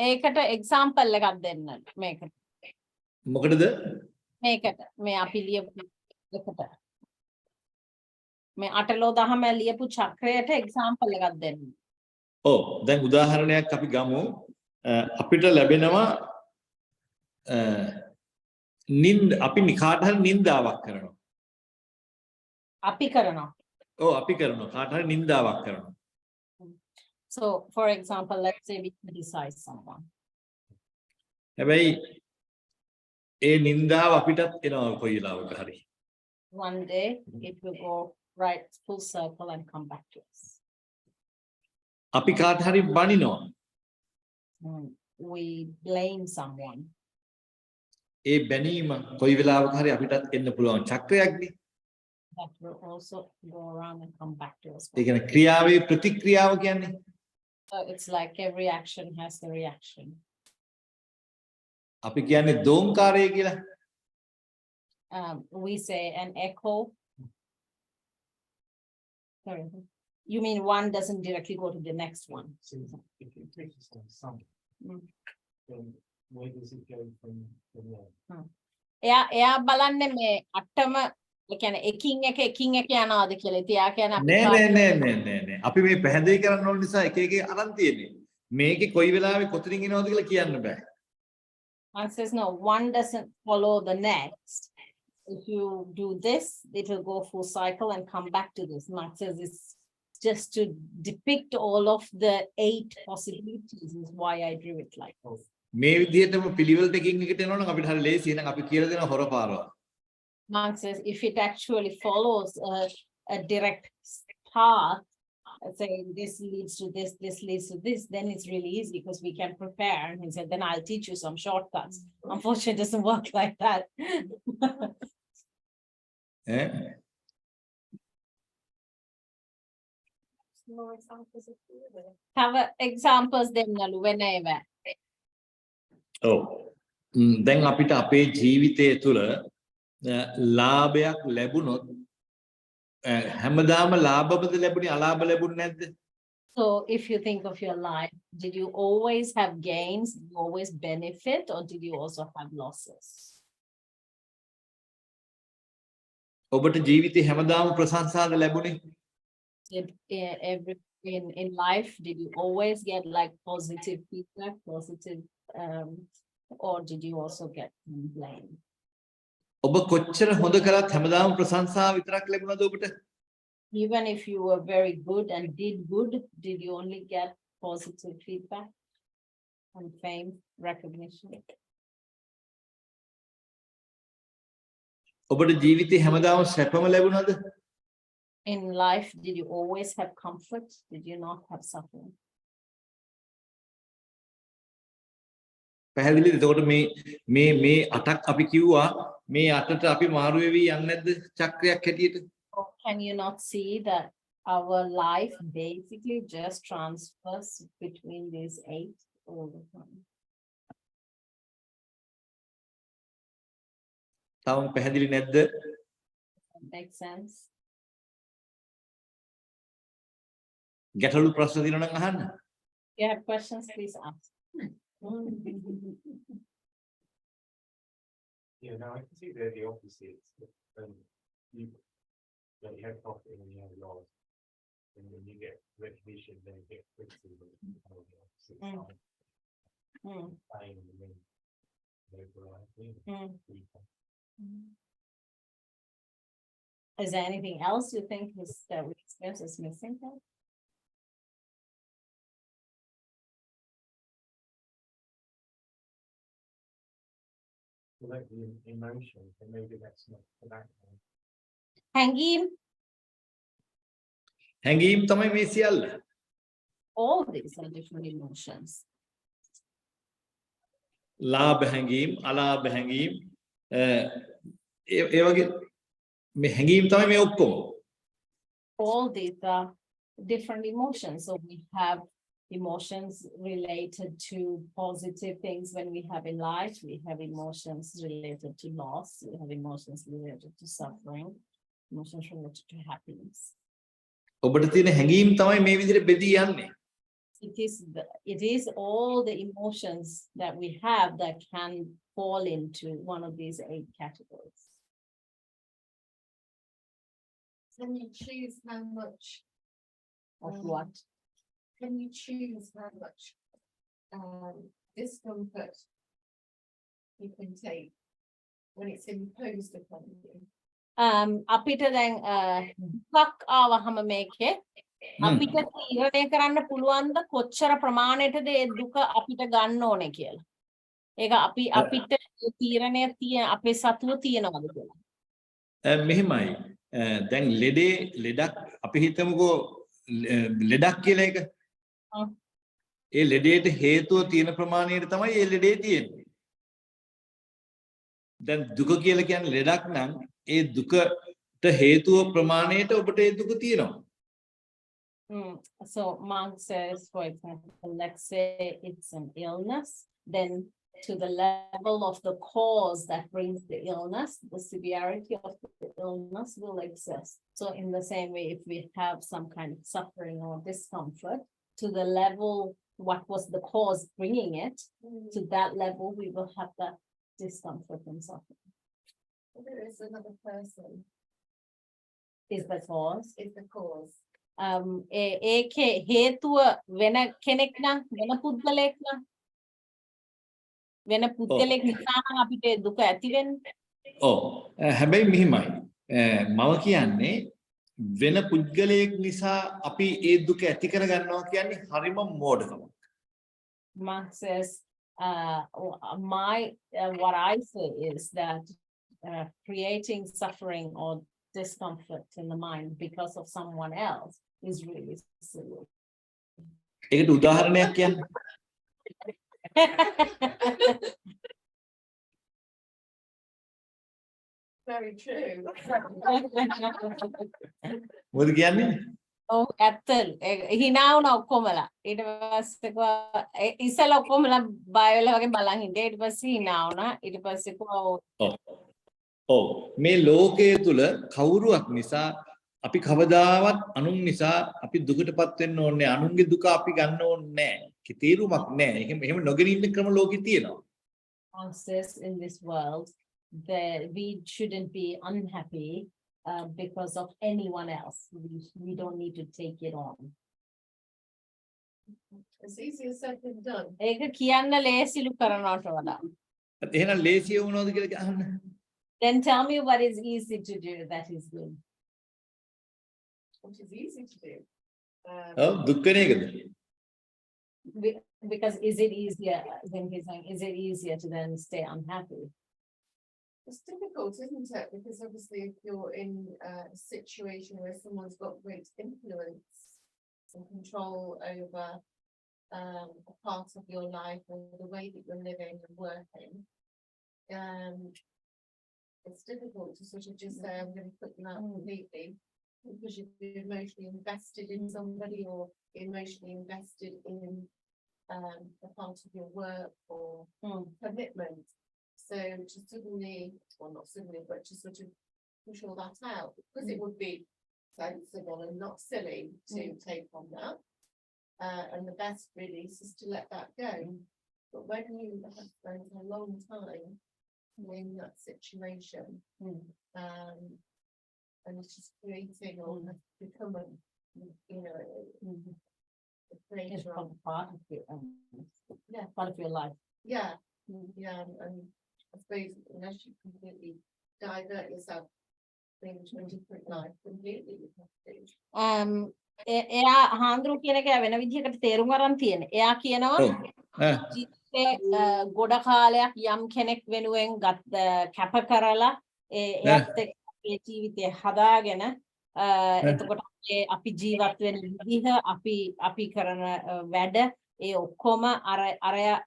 ඒකට example එකක් දෙන්න මේකට. මොකටද? මේකට මේ අපි ලියපු එකට. මේ අටලෝ දහම ලියපු චක්‍රයට example එකක් දෙන්න. ඔව් දැන් උදාහරණයක් අපි ගමු. අපිට ලැබෙනවා අපි කාට හරි නින්දාවක් කරනවා. අපි කරනවා. ඔව් අපි කරනවා. කාට හරි නින්දාවක් කරනවා. So for example, let's say we criticize someone. හැබැයි ඒ නින්දාව අපිටත් එනවා කොයි වෙලාවක හරි. One day it will go right full circle and come back to us. අපි කාට හරි බනිනවා. We blame someone. ඒ බැනීම කොයි වෙලාවක හරි අපිටත් එන්න පුළුවන් චක්‍රයක්නේ. That will also go around and come back to us. ඒ කියන්නේ ක්‍රියාවේ ප්‍රතික්‍රියාව කියන්නේ. So it's like every action has the reaction. අපි කියන්නේ දෝංකාරය කියලා. We say an echo. Sorry. You mean one doesn't directly go to the next one? If you criticize something, then where does it go from there? එයා බලන්නේ මේ අටම ඒ කියන්නේ එකින් එක යනවාද කියලා. ඉතින් එයා කියන්නේ නෑ. අපි මේ පැහැදිලි කරන්න ඕන නිසා එක අරන් තියෙන්නේ. මේකේ කොයි වෙලාවෙ කොතනින් එනවද කියලා කියන්න බෑ. One says no, one doesn't follow the next. If you do this, it will go full cycle and come back to this. Mark says it's just to depict all of the 8 possibilities is why I drew it like this. මේ විදිහටම පිළිවෙලට එකින් එකට එනවනම් අපිට හරිය ලේසියි. එහෙනම් අපි කියලා දෙන හොරපාරව. Mark says if it actually follows a direct path, saying this leads to this, this leads to this, then it's really easy because we can prepare. And he said, then I'll teach you some shortcuts. Unfortunately, it doesn't work like that. Have examples දෙන්නලු whenever. ඔව්. දැන් අපිට අපේ ජීවිතය තුළ ලාභයක් ලැබුණොත් හැමදාම ලාභවද ලැබුණේ අලාභ ලැබුණේ නැද්ද? So if you think of your life, did you always have gains, did you always benefit, or did you also have losses? ඔබට ජීවිතේ හැමදාම ප්‍රශංසාද ලැබුණේ? In life, did you always get like positive feedback, or did you also get blame? ඔබ කොච්චර හොඳ කරත් හැමදාම ප්‍රශංසාව විතරක් ලැබුණාද ඔබට? Even if you were very good and did good, did you only get positive feedback and fame, recognition? ඔබට ජීවිතේ හැමදාම සැපම ලැබුණාද? In life, did you always have comfort? Did you not have suffering? පැහැදිලිද? එතකොට මේ අටක් අපි කිව්වා මේ අටට අපි මාරු වෙවි යන්නේ නැද්ද චක්‍රයක් හැටියට? Can you not see that our life basically just transfers between these 8 all the time? තාම පැහැදිලි නැද්ද? That makes sense. ගැටලු ප්‍රශ්න තියෙනවා නම් අහන්න. If you have questions, please ask. Yeah, no, I can see they're the opposites. You have profit and you have loss. And when you get recognition, then you get criticism. Is there anything else you think is that we experience is missing? like the emotions, and maybe that's not for that one. Hangim, හැඟීම් තමයි මේ සියල්ල. all these are different emotions. ලාභ හැඟීම්, අලාභ හැඟීම් ඒ වගේ මේ හැඟීම් තමයි මේ ඔක්කොම. All these are different emotions. So we have emotions related to positive things when we have in life. We have emotions related to loss. We have emotions related to suffering. Emotions related to happiness. ඔබට තියෙන හැඟීම් තමයි මේ විදිහට බෙදී යන්නේ. It is all the emotions that we have that can fall into one of these 8 categories. Can you choose how much Of what? can you choose how much discomfort you can take when it's imposed upon you? අපිට දැන් දුකක් ආවහම මේකේ අපිට තීරණය කරන්න පුළුවන්ද කොච්චර ප්‍රමාණයටද ඒ දුක අපිට ගන්න ඕනේ කියලා. ඒක අපිට තීරණය තියෙන අපේ සතුව තියෙනවද කියලා. මෙහෙමයි. දැන් ලෙඩක් අපි හිතමුකෝ ලෙඩක් කියලා එක. ඒ ලෙඩේට හේතුව තියෙන ප්‍රමාණයට තමයි ඒ ලෙඩේ තියෙන්නේ. දැන් දුක කියලා කියන්නේ ලෙඩක් නම් ඒ දුකට හේතුව ප්‍රමාණයට ඔබට ඒ දුක තියෙනවා. So Mark says, for example, let's say it's an illness, then to the level of the cause that brings the illness, the severity of the illness will exist. So in the same way, if we have some kind of suffering or discomfort, to the level, what was the cause bringing it, to that level, we will have that discomfort and suffering. There is another person Is the cause. is the cause. ඒකේ හේතුව වෙන කෙනෙක් නම් වෙන පුද්ගලයෙක් නම් වෙන පුද්ගලයෙක් නිසා නම් අපිට දුක ඇති වෙන්නේ. ඔව්. හැබැයි මෙහිමයි. මම කියන්නේ වෙන පුද්ගලයෙක් නිසා අපි ඒ දුක ඇති කර ගන්නවා කියන්නේ හරිම මෝඩකමක්. Mark says, what I say is that creating suffering or discomfort in the mind because of someone else is really silly. ඒකට උදාහරණයක් කියන්න. Very true. මොකද කියන්නේ? ඔව් ඇත්තලු. හිනා වුණා ඔක්කොමලා. ඊට පස්සේ ඉස්සෙල්ලා ඔක්කොමලා බය වෙලා වගේ බලන් හිටියා. ඊට පස්සේ හිනා වුණා. ඊට පස්සේ ඔව්. මේ ලෝකයේ තුල කවුරුවක් නිසා අපි කවදාවත් අනුන් නිසා අපි දුකටපත් වෙන්න ඕනේ. අනුන්ගේ දුක අපි ගන්න ඕනේ නැහැ. ඒකේ තීරුමක් නැහැ. එහෙම නොගෙන ඉන්න ක්‍රම ලෝකෙ තියෙනවා. In this world, that we shouldn't be unhappy because of anyone else. We don't need to take it on. It's easier said than done. ඒක කියන්න ලේසිලු කරනවට වඩා. එහෙනම් ලේසිය වුණාද කියලා අහන්න. Then tell me what is easy to do that is good. What is easy to do? ඔව් දුක් වෙන එකද? Because is it easier, then he's saying, is it easier to then stay unhappy? It's difficult, isn't it? Because obviously if you're in a situation where someone's got great influence and control over a part of your life or the way that you're living and working, it's difficult to sort of just say, I'm going to put them out completely because you're emotionally invested in somebody or emotionally invested in a part of your work or commitment. So to suddenly, well not suddenly, but to sort of push all that out, because it would be sensible and not silly to take on that. And the best release is to let that go. But when you have spent a long time in that situation, and it's just creating or has become a, you know, a It's creator of, part of your, part of your life. yeah, yeah, and I suppose unless you completely divert yourself into a different life completely, you have to. එයා හාන්දුරු කියන එක වෙන විදිහකට තේරුම් අරන් තියෙන. එයා කියනවා ගොඩ කාලයක් යම් කෙනෙක් වෙනුවෙන් කැප කරලා එයත් එක්ක අපේ ජීවිතය හදාගෙන එතකොට අපි ජීවත් වෙන විදිහ අපි කරන වැඩ ඒ ඔක්කොම අරයත්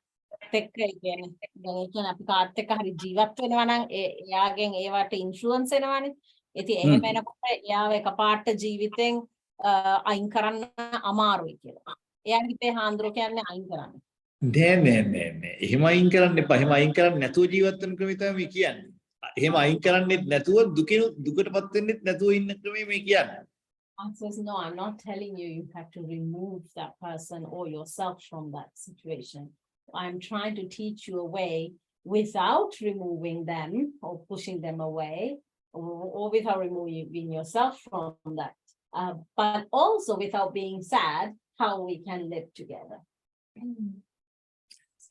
එක්ක කියන්නේ දැන් ඒ කියන්නේ අපි කාත් එක්ක හරි ජීවත් වෙනවා නම් එයාගෙන් ඒවට ඉන්ෆ්ලුවන්ස් එනවනේ. ඉතින් එහෙම එනකොට එයාව එකපාරට ජීවිතෙන් අයින් කරන්න අමාරුයි කියලා. එයාගේ හිතේ හාන්දරෝ කියන්නේ අයින් කරන්න. නෑ. එහෙම අයින් කරන්න එපා. එහෙම අයින් කරන්නේ නැතුව ජීවත් වෙන ක්‍රමය තමයි මේ කියන්නේ. එහෙම අයින් කරන්නේත් නැතුව දුකටපත් වෙන්නෙත් නැතුව ඉන්න ක්‍රමය මේ කියන්නේ. Says, no, I'm not telling you you have to remove that person or yourself from that situation. I'm trying to teach you a way without removing them or pushing them away or without removing yourself from that. But also without being sad, how we can live together.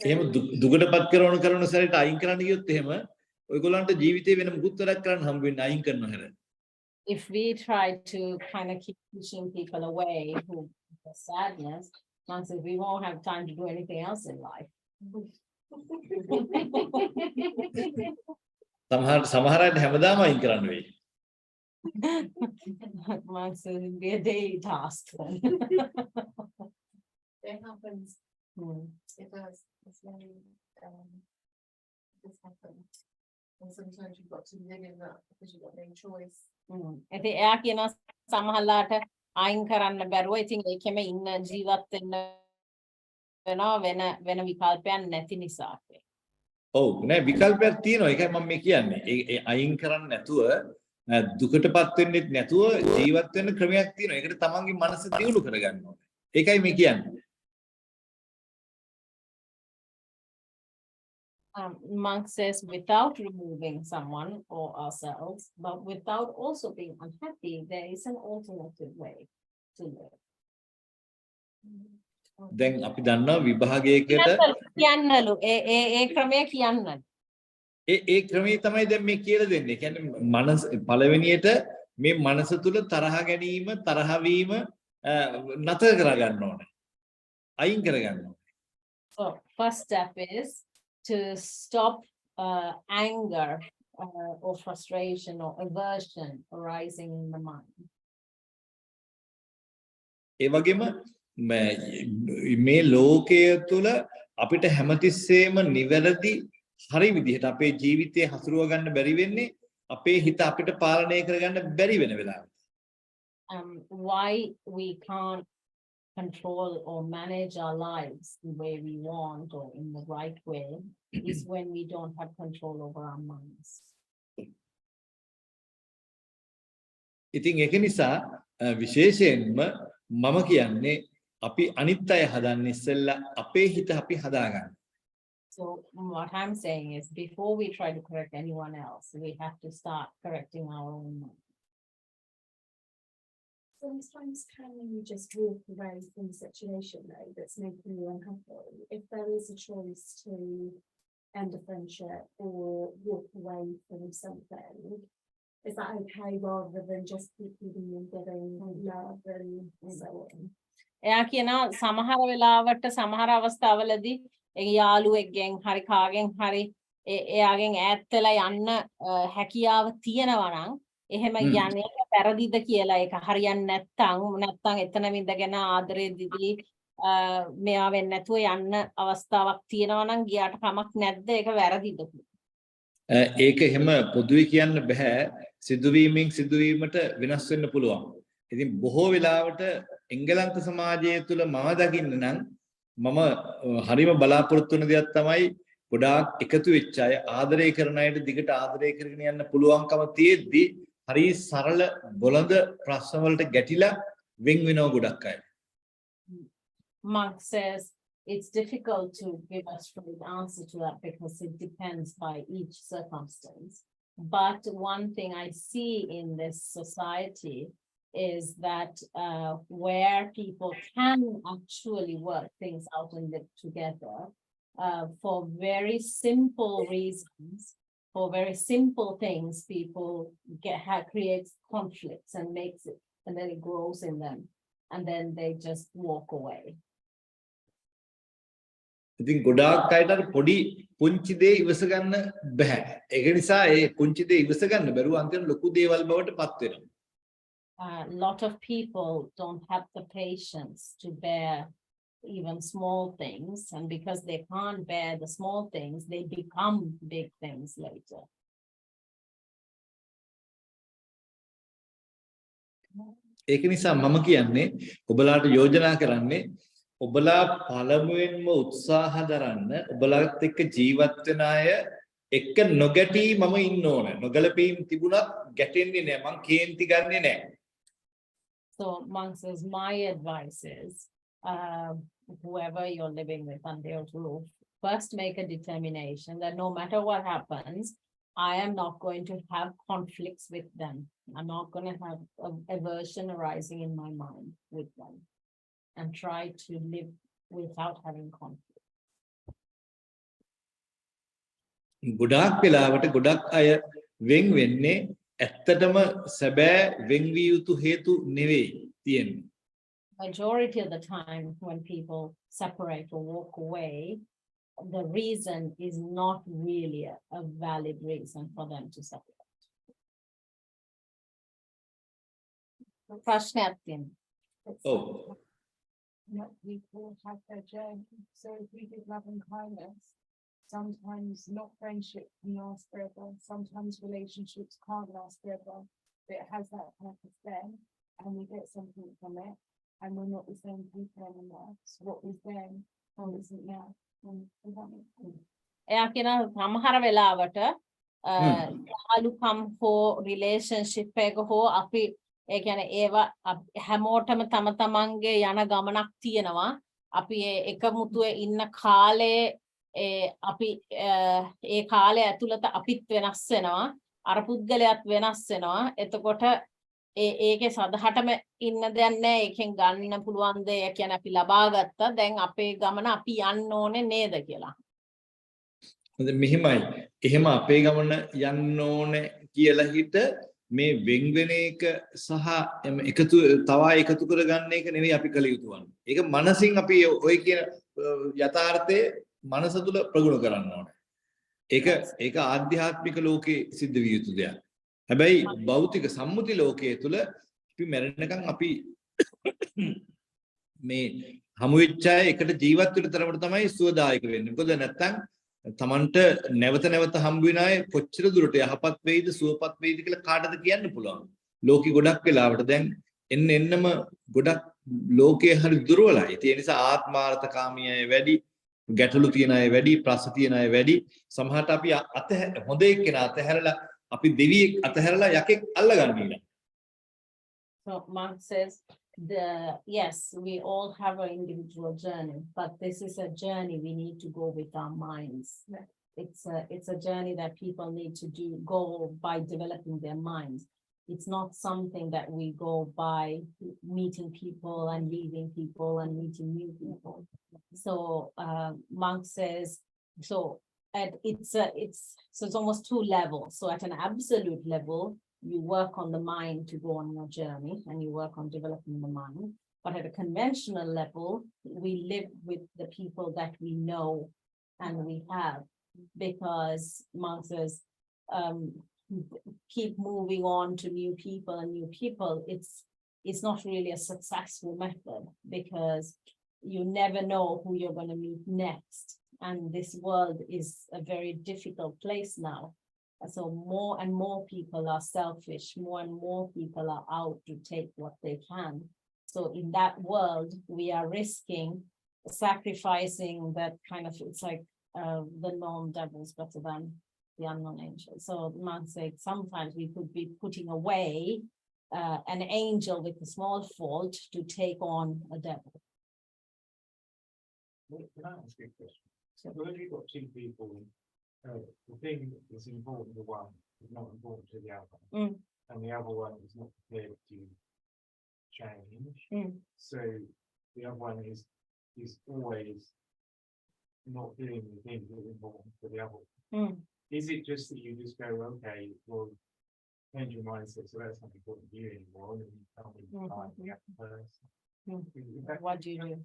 එහෙම දුකටපත් කරන සැරේට අයින් කරන්න ගියොත් එහෙම ඔයගොල්ලන්ට ජීවිතේ වෙන මුකුත් වැඩක් කරන්න හම්බ වෙන්නේ අයින් කරනවා හැර. If we try to kind of keep pushing people away who the sadness, we won't have time to do anything else in life. සමහර අයට හැමදාම අයින් කරන්න වෙයි. It'll be a daily task. It happens. It does. It's very, this happens. And sometimes you've got to live in that because you've got no choice. ඉතින් එයා කියන සමහරලාට අයින් කරන්න බැරුව ඉතින් ඒකෙම ඉන්න ජීවත් වෙන්න වෙනවා වෙන විකල්පයක් නැති නිසා. ඔව් නෑ විකල්පයක් තියෙනවා. ඒකයි මම මේ කියන්නේ. ඒ අයින් කරන්න නැතුව දුකටපත් වෙන්නෙත් නැතුව ජීවත් වෙන්න ක්‍රමයක් තියෙනවා. ඒකට තමන්ගේ මනස දියුණු කරගන්න ඕනේ. ඒකයි මේ කියන්නේ. Monk says without removing someone or ourselves, but without also being unhappy, there is an alternative way to live. දැන් අපි දන්නවා විභාගයකට කියන්නලු ඒ ක්‍රමය කියන්නලු. ඒ ක්‍රමයේ තමයි දැන් මේ කියලා දෙන්නේ. කියන්නේ මනස පළවෙනියට මේ මනස තුල තරහ ගැනීම, තරහ වීම නතර කරගන්න ඕනේ. අයින් කරගන්න ඕනේ. So first step is to stop anger or frustration or aversion arising in the mind. ඒ වගේම මේ ලෝකයේ තුල අපිට හැමතිස්සෙම නිවැරදි හරි විදිහට අපේ ජීවිතේ හසුරුව ගන්න බැරි වෙන්නේ අපේ හිත අපිට පාලනය කරගන්න බැරි වෙන වෙලාවට. Why we can't control or manage our lives the way we want or in the right way is when we don't have control over our minds. ඉතින් ඒක නිසා විශේෂයෙන්ම මම කියන්නේ අපි අනිත් අය හදන්න ඉස්සෙල්ලා අපේ හිත අපි හදාගන්න. So what I'm saying is before we try to correct anyone else, we have to start correcting our own mind. Sometimes can you just walk away from the situation though that's making you unhappy? If there is a choice to end a friendship or walk away from something, is that okay rather than just keep giving and giving love and so on? එයා කියනවා සමහර වෙලාවට සමහර අවස්ථාවලදී ඒ යාළුවෙක්ගෙන් හරි කාගෙන් හරි එයාගෙන් ඈත් වෙලා යන්න හැකියාව තියෙනවා නම් එහෙම යන්නේ පෙරදිද කියලා ඒක හරියන්නේ නැත්තම් එතන විඳගෙන ආදරේ දිදී මෙයා වෙන්නේ නැතුව යන්න අවස්ථාවක් තියෙනවා නම් ගියාට කමක් නැද්ද ඒක වැරදිද? ඒක එහෙම පොදුවේ කියන්න බෑ. සිදුවීමට වෙනස් වෙන්න පුළුවන්. ඉතින් බොහෝ වෙලාවට එංගලන්ත සමාජය තුළ මම දකින්න නම් මම හරිම බලාපොරොත්තු වෙන දෙයක් තමයි ගොඩාක් එකතු වෙච්ච අය ආදරය කරන අයට දිගට ආදරය කරගෙන යන්න පුළුවන්කම තියෙද්දි හරි සරල බොළඳ ප්‍රශ්න වලට ගැටිලා වෙන් වෙනව ගොඩක් අය. Mark says it's difficult to give a straight answer to that because it depends by each circumstance. But one thing I see in this society is that where people can actually work things out and live together for very simple reasons, for very simple things, people creates conflicts and makes it, and then it grows in them, and then they just walk away. ඉතින් ගොඩාක් අයට අර පොඩි පුංචි දේ ඉවස ගන්න බෑ. ඒක නිසා ඒ පුංචි දේ ඉවස ගන්න බැරුව අන්තිමට ලොකු දේවල් බවට පත් වෙනවා. A lot of people don't have the patience to bear even small things, and because they can't bear the small things, they become big things later. ඒක නිසා මම කියන්නේ ඔබලාට යෝජනා කරන්නේ ඔබලා පළමුවෙන්ම උත්සාහ දරන්න ඔබලාත් එක්ක ජීවත් වෙන අය එක්ක නොගැටි මම ඉන්න ඕන. නොගැලපීම් තිබුණත් ගැටෙන්නේ නැහැ. මං කේන්ති ගන්නෙ නැහැ. So Monk says, my advice is, whoever you're living with under your roof, first make a determination that no matter what happens, I am not going to have conflicts with them. I'm not going to have aversion arising in my mind with them, and try to live without having conflict. ගොඩාක් වෙලාවට ගොඩක් අය වෙන් වෙන්නේ ඇත්තටම සැබෑ වෙන් විය යුතු හේතු නෙවෙයි තියෙන්නේ. Majority of the time when people separate or walk away, the reason is not really a valid reason for them to separate. ප්‍රශ්නයක් තියෙනවා. ඔව්. People have their journey. So if we give love and kindness, sometimes not friendship can last forever. Sometimes relationships can't last forever. But it has that purpose then, and we get something from it, and we're not the same people anymore. So what was then isn't now. Does that make sense? එයා කියන සමහර වෙලාවට යාළුකම් හෝ relationship එක හෝ අපි ඒ කියන්නේ ඒවා හැමෝටම තම තමන්ගේ යන ගමනක් තියෙනවා. අපි එකමුතුවේ ඉන්න කාලේ අපි ඒ කාලය ඇතුළත අපිත් වෙනස් වෙනවා. අර පුද්ගලයාත් වෙනස් වෙනවා. එතකොට ඒකේ සදහටම ඉන්න දෙයක් නැහැ. ඒකෙන් ගන්න පුළුවන් දේ කියන්නේ අපි ලබා ගත්තා. දැන් අපේ ගමන අපි යන්න ඕනේ නේද කියලා. මෙහෙමයි. එහෙම අපේ ගමන යන්න ඕනේ කියලා හිත මේ වෙන් වෙන එක සහ එකතු තව එකතු කරගන්න එක නෙවෙයි අපි කළ යුතු වන්නේ. ඒක මනසින් අපි ඔය කියන යථාර්ථයේ මනස තුල ප්‍රගුණ කරන්න ඕනේ. ඒක ආධ්‍යාත්මික ලෝකේ සිද්ධ විය යුතු දෙයක්. හැබැයි භෞතික සම්මුති ලෝකයේ තුල අපි මැරෙනකන් අපි මේ හමු වෙච්ච අය එකට ජීවත් වෙන තරමට තමයි සුවදායක වෙන්නේ. මොකද නැත්තම් තමන්ට නැවත නැවත හම්බ වෙන අය කොච්චර දුරට යහපත් වෙයිද සුවපත් වෙයිද කියලා කාටද කියන්න පුළුවන්. ලෝකෙ ගොඩක් වෙලාවට දැන් එන්නම ගොඩක් ලෝකයේ හරි දුර්වලයි. ඒ නිසා ආත්මාර්ථකාමී අය වැඩි, ගැටලු තියෙන අය වැඩි, ප්‍රශ්න තියෙන අය වැඩි. සමහරට අපි හොඳ එක්කෙනා අතහැරලා අපි දෙවියෙක් අතහැරලා යකෙක් අල්ලගන්න ඉන්නවා. So Mark says, yes, we all have our individual journey, but this is a journey we need to go with our minds. It's a journey that people need to go by developing their minds. It's not something that we go by meeting people and leaving people and meeting new people. So Monk says, it's almost two levels. So at an absolute level, you work on the mind to go on your journey and you work on developing the mind. But at a conventional level, we live with the people that we know and we have, because Monk says, keep moving on to new people and new people. It's not really a successful method, because you never know who you're going to meet next. And this world is a very difficult place now. So more and more people are selfish, more and more people are out to take what they can. So in that world, we are risking sacrificing that kind of, it's like the known devils better than the unknown angel. So man said sometimes we could be putting away an angel with a small fault to take on a devil. Can I ask you a question? So if you've got two people, the thing that's important to one is not important to the other, and the other one is not prepared to change. So the other one is always not doing the things that are important for the other one. Is it just that you just go, okay, well, change your mindset, so that's not important to you anymore, and you tell me the other person? What do you do?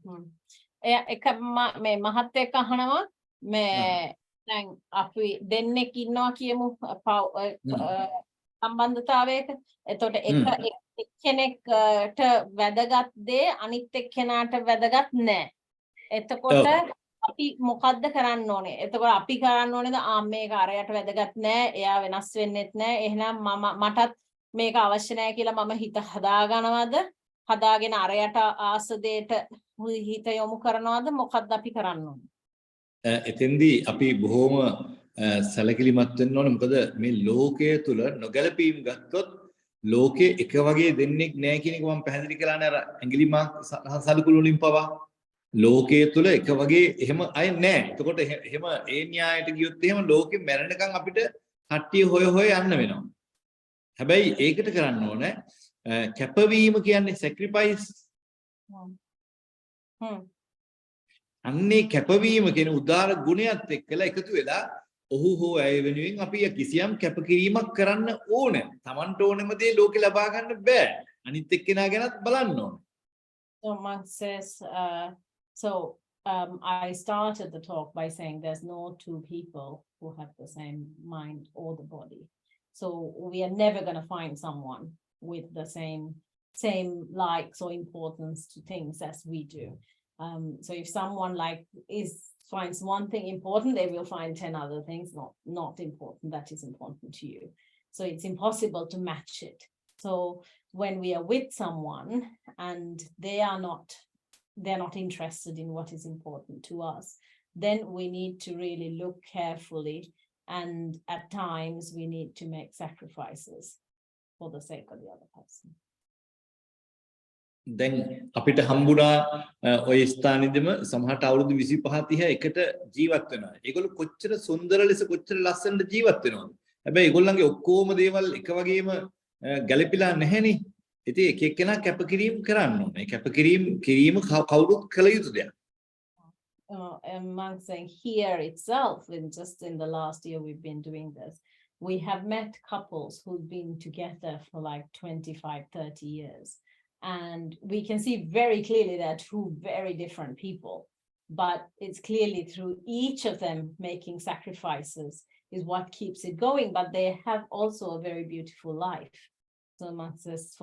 එක මේ මහත්තයෙක් අහනවා මේ දැන් අපි දෙන්නෙක් ඉන්නවා කියමු සම්බන්ධතාවයක. එතකොට එක්කෙනෙක්ට වැදගත් දේ අනිත් එක්කෙනාට වැදගත් නැහැ. එතකොට අපි මොකද්ද කරන්න ඕනේ? එතකොට අපි කරන්න ඕනේද මේක අරයට වැදගත් නැහැ. එයා වෙනස් වෙන්නෙත් නැහැ. එහෙනම් මටත් මේක අවශ්‍ය නැහැ කියලා මම හිත හදාගනවද? හදාගෙන අරයට ආස දෙයට හිත යොමු කරනවද? මොකද්ද අපි කරන්න ඕනේ? එතෙන්දී අපි බොහොම සැලකිලිමත් වෙන්න ඕනේ. මොකද මේ ලෝකයේ තුල නොගැලපීම් ගත්තොත් ලෝකයේ එක වගේ දෙන්නෙක් නැහැ කියන එක මම පැහැදිලි කළානේ අර ඇඟිලි මාක් සලකුණු වලින් පවා. ලෝකයේ තුල එක වගේ එහෙම අය නැහැ. එතකොට එහෙම ඒ න්‍යායයට ගියොත් එහෙම ලෝකෙ මැරෙනකන් අපිට කට්ටිය හොය යන්න වෙනවා. හැබැයි ඒකට කරන්න ඕනේ කැපවීම කියන්නේ සැක්‍රිෆයිස්. අන්නේ කැපවීම කියන උදාර ගුණයත් එක්කලා එකතු වෙලා ඔහු හෝ ඇය වෙනුවෙන් අපි කිසියම් කැපකිරීමක් කරන්න ඕනේ. Tamanට ඕනෙම දේ ලෝකෙ ලබා ගන්න බෑ. අනිත් එක්කෙනා ගැනත් බලන්න ඕනේ. So Mark says, I started the talk by saying there's no two people who have the same mind or the body. So we are never going to find someone with the same likes or importance to things as we do. So if someone finds one thing important, they will find 10 other things not important that is important to you. So it's impossible to match it. So when we are with someone and they're not interested in what is important to us, then we need to really look carefully, and at times we need to make sacrifices for the sake of the other person. දැන් අපිට හම්බුණා ඔය ස්ථානෙදිම සමහරට අවුරුදු 25 30 එකට ජීවත් වෙනවා. ඒගොල්ලෝ කොච්චර සුන්දර ලෙස කොච්චර ලස්සනට ජීවත් වෙනවද? හැබැයි ඒගොල්ලන්ගේ ඔක්කොම දේවල් එක වගේම ගැළපිලා නැහෙනේ. ඉතින් එක එක්කෙනා කැපකිරීම කරන්න ඕනේ. කැපකිරීම කවුරුත් කළ යුතු දෙයක්. Among saying here itself, just in the last year we've been doing this, we have met couples who've been together for like 25-30 years. And we can see very clearly they're two very different people, but it's clearly through each of them making sacrifices is what keeps it going. But they have also a very beautiful life. So much as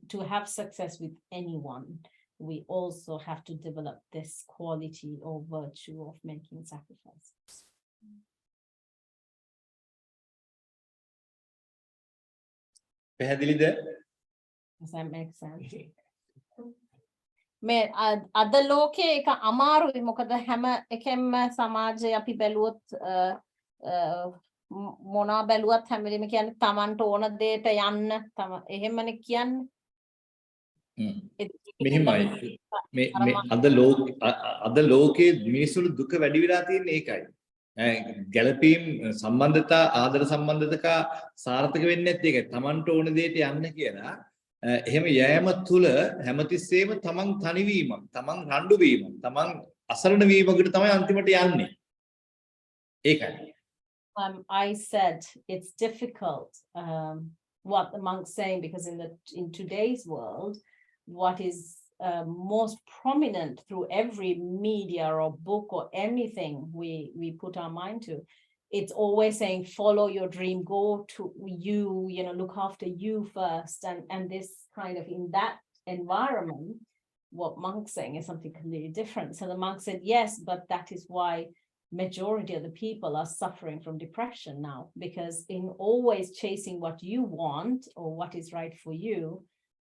to have success with anyone, we also have to develop this quality or virtue of making sacrifices. පැහැදිලිද? Does that make sense? මේ අද ලෝකේ එක අමාරුයි මොකද හැම එකෙන්ම සමාජය අපි බැලුවොත් මොනවා බැලුවත් හැම වෙලෙම කියන්නේ Tamanට ඕන දෙයට යන්න එහෙමනේ කියන්නේ. මෙහිමයි මේ අද ලෝකයේ මිනිස්සුන්ගේ දුක වැඩි වෙලා තියෙන්නේ ඒකයි. ගැළපීම් සම්බන්ධතා ආදර සම්බන්ධතා සාර්ථක වෙන්නේ නැති එකයි. Tamanට ඕන දෙයට යන්න කියලා එහෙම යෑම තුළ හැමතිස්සෙම තමන් තනිවීමක්, තමන් රණ්ඩු වීමක්, තමන් අසරණ වීමකට තමයි අන්තිමට යන්නේ. ඒකයි. I said it's difficult what the monk's saying because in today's world, what is most prominent through every media or book or anything we put our mind to, it's always saying follow your dream, go to you, look after you first, and this kind of in that environment, what monk's saying is something completely different. So the monk said yes, but that is why majority of the people are suffering from depression now, because in always chasing what you want or what is right for you,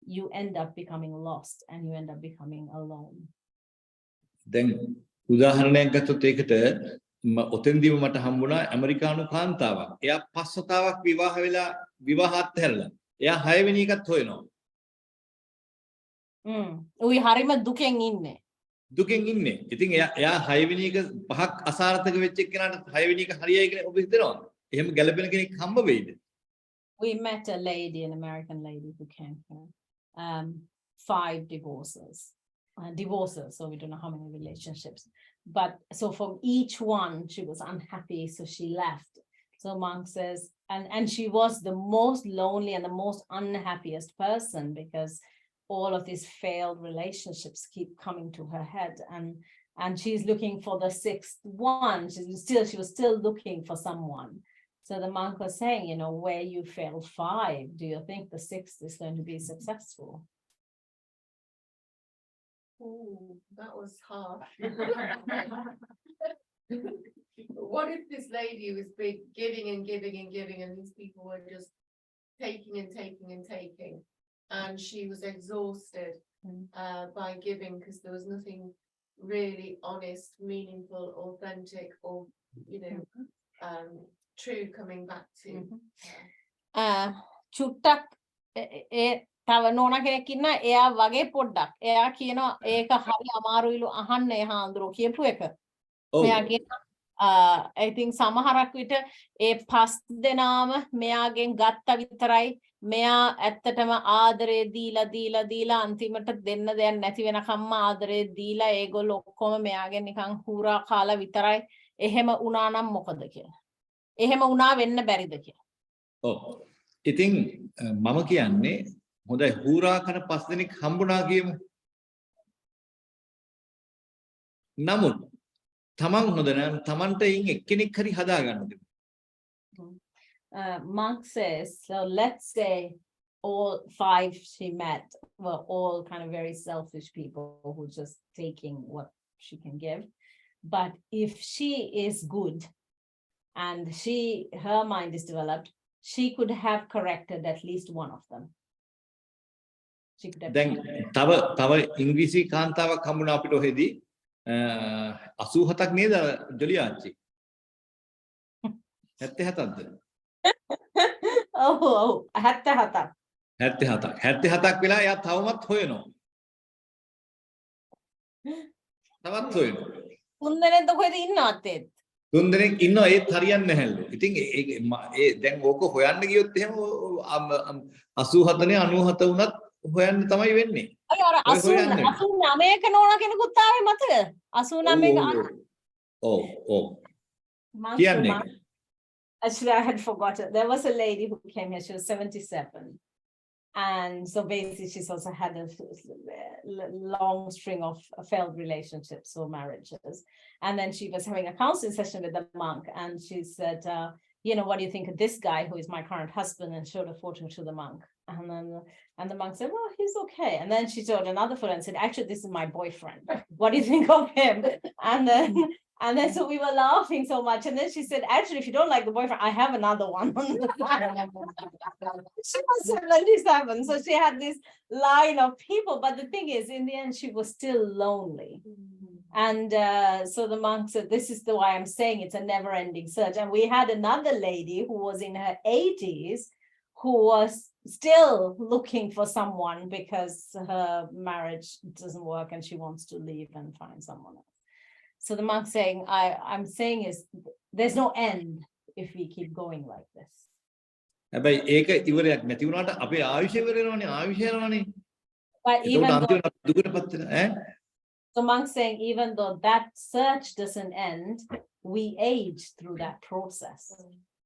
you end up becoming lost and you end up becoming alone. දැන් උදාහරණයක් ගත්තොත් ඒකට ඔතෙන්දීම මට හම්බුණා ඇමරිකානු කාන්තාවක්. එයා 5 වතාවක් විවාහ වෙලා විවාහත් හැරලා. එයා 6 වෙනි එකත් හොයනවා. උයි හරිම දුකෙන් ඉන්නේ. දුකෙන් ඉන්නේ. ඉතින් එයා 6 වෙනි එක 5ක් අසාර්ථක වෙච්ච එක්කනට 6 වෙනි එක හරියයි කියලා ඔබ හිතනවද? එහෙම ගැළපෙන කෙනෙක් හම්බ වෙයිද? We met a lady, an American lady who came here. 5 divorces, so we don't know how many relationships. But so from each one, she was unhappy, so she left. So monk says, and she was the most lonely and the most unhappiest person because all of these failed relationships keep coming to her head, and she's looking for the sixth one. She was still looking for someone. So the monk was saying, you know, where you failed 5, do you think the 6th is going to be successful? Ooh, that was harsh. What if this lady was big giving and giving and giving, and these people were just taking and taking and taking, and she was exhausted by giving because there was nothing really honest, meaningful, authentic, or true coming back to චුට්ටක් තව නෝන කෙනෙක් ඉන්න එයා වගේ පොඩ්ඩක් එයා කියනවා ඒක හරි අමාරුයිලු අහන්න ඒ හාමුදුරුවෝ කියපු එක. මෙයා කියනවා I think සමහරක් විට ඒ 5 දෙනාම මෙයාගෙන් ගත්ත විතරයි මෙයා ඇත්තටම ආදරේ දීලා අන්තිමට දෙන්න දෙයක් නැති වෙනකම්ම ආදරේ දීලා ඒගොල්ලෝ ඔක්කොම මෙයාගෙන් නිකන් හූරා කාලා විතරයි එහෙම වුණා නම් මොකද කියලා. එහෙම වුණා වෙන්න බැරිද කියලා. ඔව්. ඉතින් මම කියන්නේ හොඳයි හූරා කරන 5 දෙනෙක් හම්බුණා කියමු. නමුත් තමන් හොඳ නම් තමන්ට ඉන් එක්කෙනෙක් හරි හදා ගන්න දෙන්න. Monk says, so let's say all 5 she met were all kind of very selfish people who just taking what she can give. But if she is good and her mind is developed, she could have corrected at least one of them. She could have. දැන් තව ඉංග්‍රීසි කාන්තාවක් හම්බුණා අපිට ඔහෙදී 87ක් නේද ජොලියාච්චි 77ක්ද Oh 77ක් 77ක් වෙලා එයා තවමත් හොයනවා තවත් හොයනවා 3 දෙනෙක්ද කොහෙද ඉන්නවත් ඒත් 3 දෙනෙක් ඉන්නවා ඒත් හරියන්නේ නැහැලු ඉතින් ඒ දැන් ඕක හොයන්න ගියොත් එහෙම 87 නේ 97 වුණත් හොයන්න තමයි වෙන්නේ අය අර 89ක නෝනා කෙනෙකුත් ආවේ මතකද 89ක ඔව් කියන්නේ Actually, I had forgotten. There was a lady who came here. She was 77. And so basically, she's also had a long string of failed relationships or marriages. And then she was having a counseling session with the monk. And she said, what do you think of this guy who is my current husband? And showed a photo to the monk. And the monk said, well, he's okay. And then she showed another photo and said, actually, this is my boyfriend. What do you think of him? And then so we were laughing so much. And then she said, actually, if you don't like the boyfriend, I have another one. She was 77. So she had this line of people. But the thing is, in the end, she was still lonely. And so the monk said, this is why I'm saying it's a never ending search. And we had another lady who was in her 80s who was still looking for someone because her marriage doesn't work and she wants to leave and find someone else. So the monk saying, I'm saying is there's no end if we keep going like this. හැබැයි ඒක ඉවරයක් නැති වුණාට අපේ ආයුෂ ඉවර වෙනවනේ ආයුෂ යනවනේ. But even though දුකටපත් වෙන ඈ the monk saying even though that search doesn't end, we age through that process.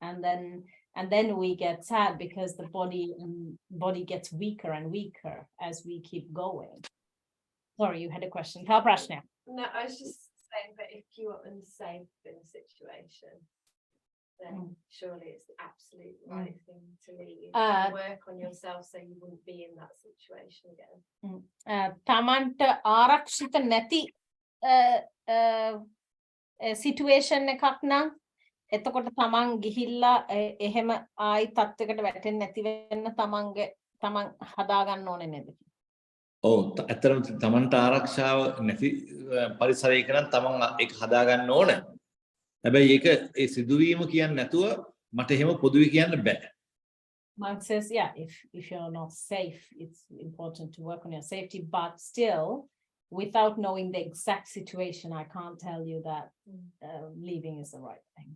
And then we get sad because the body gets weaker and weaker as we keep going. Sorry, you had a question. Tell Prashna. No, I was just saying that if you are unsafe in a situation, then surely it's the absolute right thing to leave. Work on yourself so you wouldn't be in that situation again. තමන්ට ආරක්ෂිත නැති situation එකක් නම් එතකොට තමන් ගිහිල්ලා එහෙම ආයි තත්යකට වැටෙන්නේ නැති වෙන්න තමන් හදා ගන්න ඕනේ නේද? ඔව් ඇත්තටම තමන්ට ආරක්ෂාව නැති පරිසරයක නම් තමන් ඒක හදා ගන්න ඕන. හැබැයි ඒක ඒ සිදුවීම කියන්නේ නැතුව මට එහෙම පොදුවේ කියන්න බෑ. Mark says, yeah, if you're not safe, it's important to work on your safety, but still, without knowing the exact situation, I can't tell you that leaving is the right thing.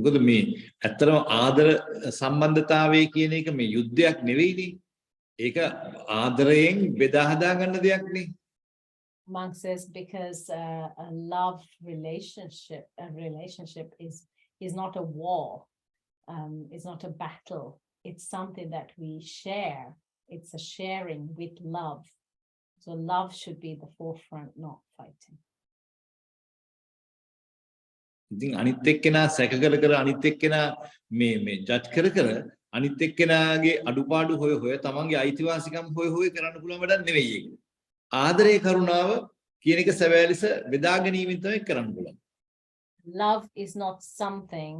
මොකද මේ ඇත්තටම ආදර සම්බන්ධතාවය කියන එක මේ යුද්ධයක් නෙවෙයිනේ. ඒක ආදරයෙන් බෙදා හදා ගන්න දෙයක් නේ. Monk says because a love relationship is not a war, it's not a battle. it's something that we share. It's a sharing with love. So love should be the forefront, not fighting. ඉතින් අනිත් එක්කෙනා සැක කර අනිත් එක්කෙනා මේ ජජ් කර අනිත් එක්කෙනාගේ අඩුපාඩු හොය තමන්ගේ අයිතිවාසිකම් හොය කරන්න පුළුවන් වැඩක් නෙවෙයි ඒක. ආදරේ කරුණාව කියන එක සැබෑ ලෙස බෙදා ගැනීමෙන් තමයි කරන්න පුළුවන්. Love is not something,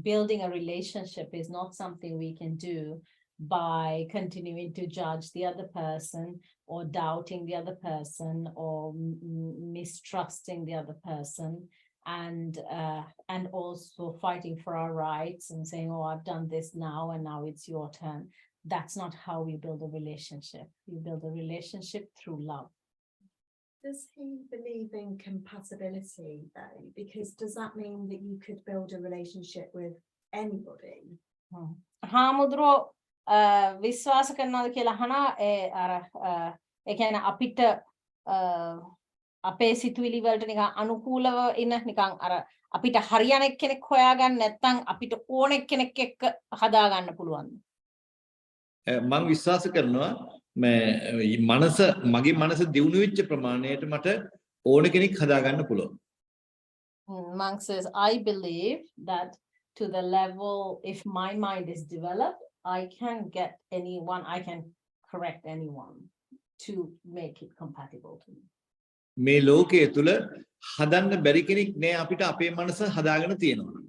building a relationship is not something we can do by continuing to judge the other person or doubting the other person or mistrusting the other person and also fighting for our rights and saying, oh, I've done this now and now it's your turn. That's not how we build a relationship. We build a relationship through love. Does he believe in compatibility though? Because does that mean that you could build a relationship with anybody? හාමුදුරුවෝ විශ්වාස කරනවද කියලා අහනවා ඒ කියන්නේ අපිට අපේ සිතුවිලි වලට නිකන් අනුකූලව ඉන්න නිකන් අර අපිට හරියන එක්කෙනෙක් හොයාගන්න නැත්නම් අපිට ඕන එක්කෙනෙක් එක්ක හදා ගන්න පුළුවන්ද? මම විශ්වාස කරනවා මගේ මනස දියුණු වෙච්ච ප්‍රමාණයට මට ඕන කෙනෙක් හදා ගන්න පුළුවන්. Monk says, I believe that to the level, if my mind is developed, I can get anyone, I can correct anyone to make it compatible to me. මේ ලෝකයේ තුල හදන්න බැරි කෙනෙක් නෑ අපිට අපේ මනස හදාගෙන තියෙනවා.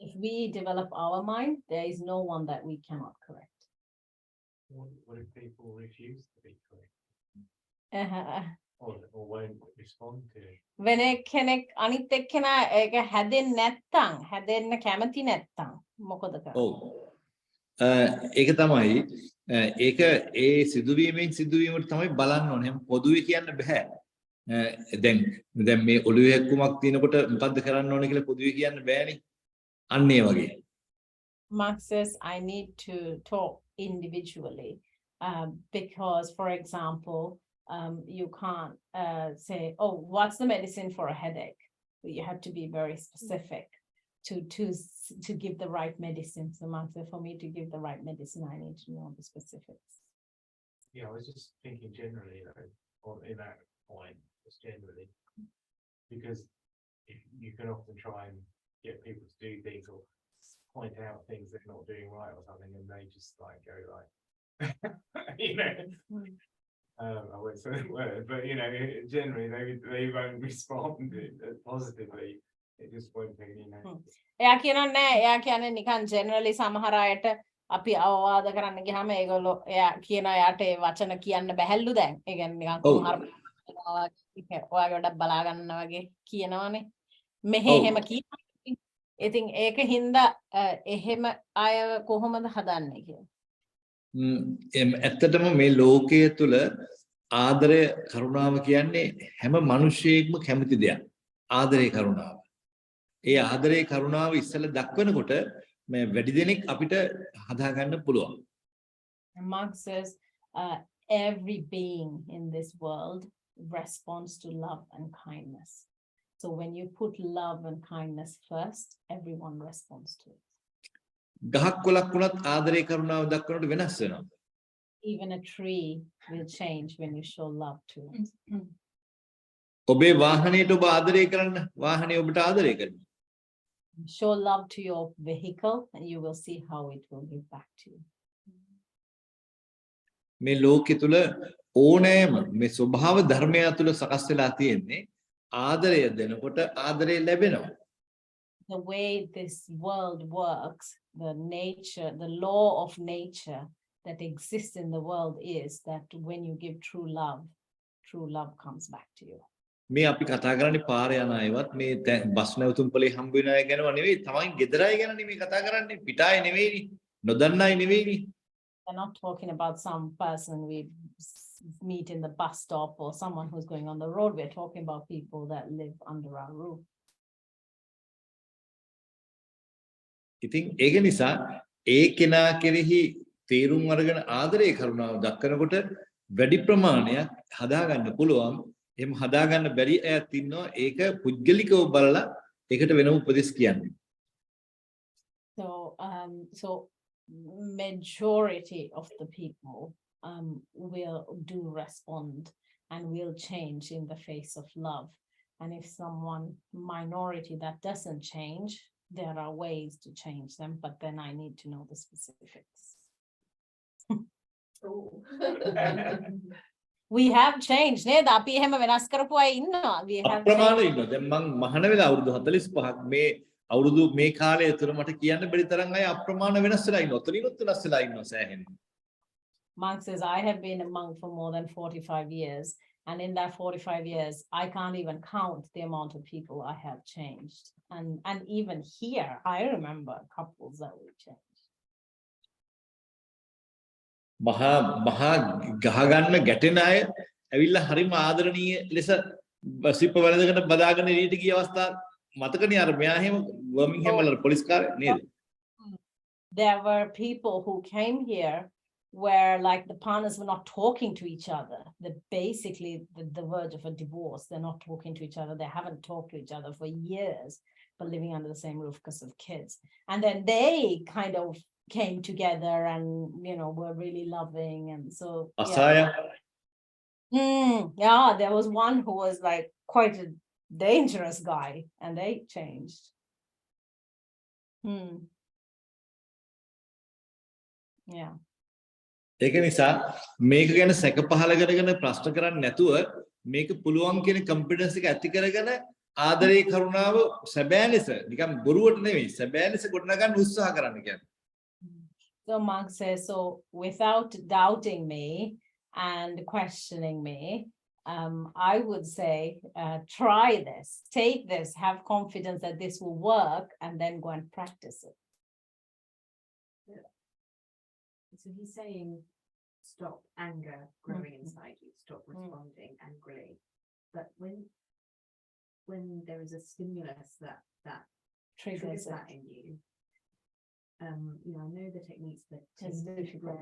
If we develop our mind, there is no one that we cannot correct. What if people refuse to be correct Or won't respond to it? when කෙනෙක් අනිත් එක්කෙනා ඒක හැදෙන්නේ නැත්තම් හැදෙන්න කැමති නැත්තම් මොකද කරන්නේ? ඔව්. ඒක තමයි ඒක ඒ සිදුවීමට තමයි බලන්න ඕනේ. පොදුවේ කියන්න බෑ. දැන් මේ ඔළුවේ හැක්කුමක් තියෙනකොට මොකද්ද කරන්න ඕනේ කියලා පොදුවේ කියන්න බෑනේ. අන්න ඒ වගේ. Mark says, I need to talk individually because, for example, you can't say, oh, what's the medicine for a headache? You have to be very specific to give the right medicine. So Mark said, for me to give the right medicine, I need to know the specifics. Yeah, I was just thinking generally, or in that point, just generally, because you can often try and get people to do things or point out things they're not doing right or something, and they just like go like, you know, I won't say the word, but you know, generally they won't respond positively. It just won't be, you know. එයා කියන්නේ එයා කියන්නේ නිකන් generally සමහර අයට අපි අවවාද කරන්න ගියාම ඒගොල්ලෝ එයා කියන එයාට ඒ වචන කියන්න බැහැලු දැන්. ඒ කියන්නේ නිකන් කුමාර ඔයාගේ වඩා බලා ගන්න වගේ කියනවනේ. මෙහෙ එහෙම කියනවා. ඉතින් ඒක හින්දා එහෙම අය කොහොමද හදන්නේ කියලා. ඇත්තටම මේ ලෝකයේ තුල ආදරය කරුණාව කියන්නේ හැම මිනිසෙකම කැමති දෙයක්. ආදරේ කරුණාව. ඒ ආදරේ කරුණාව ඉස්සෙල්ලා දක්වනකොට මේ වැඩි දෙනෙක් අපිට හදා ගන්න පුළුවන්. Mark says every being in this world responds to love and kindness. So when you put love and kindness first, everyone responds to it. ගහක් කොළක් වුණත් ආදරේ කරුණාව දක්වනකොට වෙනස් වෙනවා. Even a tree will change when you show love to it. ඔබේ වාහනයට ඔබ ආදරේ කරන්න වාහනේ ඔබට ආදරේ කරනවා. Show love to your vehicle and you will see how it will give back to you. මේ ලෝකෙ තුල ඕනෑම මේ ස්වභාව ධර්මය තුල සකස් වෙලා තියෙන්නේ ආදරය දෙනකොට ආදරය ලැබෙනවා. The way this world works, the law of nature that exists in the world is that when you give true love comes back to you. මේ අපි කතා කරන්නේ පාරේ යන අයවත් මේ බස් නැවතුම් පොලේ හම්බ වෙන අය ගැනව නෙවෙයි තමයි ගෙදර අය ගැන නෙමෙයි කතා කරන්නේ පිටායේ නෙවෙයිනි නොදන්න අය නෙවෙයිනි. We're not talking about some person we meet in the bus stop or someone who's going on the road. We're talking about people that live under our roof. ඉතින් ඒක නිසා ඒ කෙනා කෙරෙහි තීරුම් අරගෙන ආදරේ කරුණාව දක්වනකොට වැඩි ප්‍රමාණයක් හදා ගන්න පුළුවන්. එහෙම හදා ගන්න බැරි අයත් ඉන්නවා. ඒක පුද්ගලිකව බලලා ඒකට වෙනම උපදෙස් කියන්නේ. So majority of the people will do respond and will change in the face of love. And if someone minority that doesn't change, there are ways to change them, but then I need to know the specifics. Oh. We have changed නේද අපි එහෙම වෙනස් කරපු අය ඉන්නවා we have අප්‍රමාණ changed. ඉන්නවා. දැන් මං මහාන වෙලා අවුරුදු 45ක් මේ අවුරුදු මේ කාලය තුර මට කියන්න බැරි තරම් අය අප්‍රමාණ වෙනස් වෙලා ඉන්නවා. ඔතනිනුත් වෙනස් වෙලා ඉන්නවා සෑහෙන්න. Monk says, I have been a monk for more than 45 years. And in that 45 years, I can't even count the amount of people I have changed. And even here, I remember couples that we changed. මහා ගහගන්න ගැටෙන අය ඇවිල්ලා හරිම ආදරණීය ලෙස සිප්ප වැළඳගෙන බදාගෙන එළියට ගිය අවස්ථා මතකනේ අර මෙයා එහෙම බර්මින්ගම් වල පොලිස් කාර්ය නේද? There were people who came here where like the partners were not talking to each other. They're basically the verge of a divorce. They're not talking to each other. They haven't talked to each other for years, but living under the same roof because of kids. And then they kind of came together and, were really loving. And so, අසාය yeah, there was one who was like quite a dangerous guy and they changed. Yeah. ඒක නිසා මේක ගැන සැක පහල කරගෙන ප්‍රශ්න කරන්නේ නැතුව මේක පුළුවන් කියන කන්ෆිඩන්ස් එක ඇති කරගෙන ආදරේ කරුණාව සැබෑ ලෙස නිකන් බොරුවට නෙවෙයි සැබෑ ලෙස ගොඩනගන්න උත්සාහ කරන්න කියන්නේ. So Mark says, so without doubting me and questioning me, I would say, try this, take this, have confidence that this will work, and then go and practice it. So he's saying, stop anger growing inside you, stop responding angrily. But when there is a stimulus that triggers that in you, I know the techniques that It's difficult,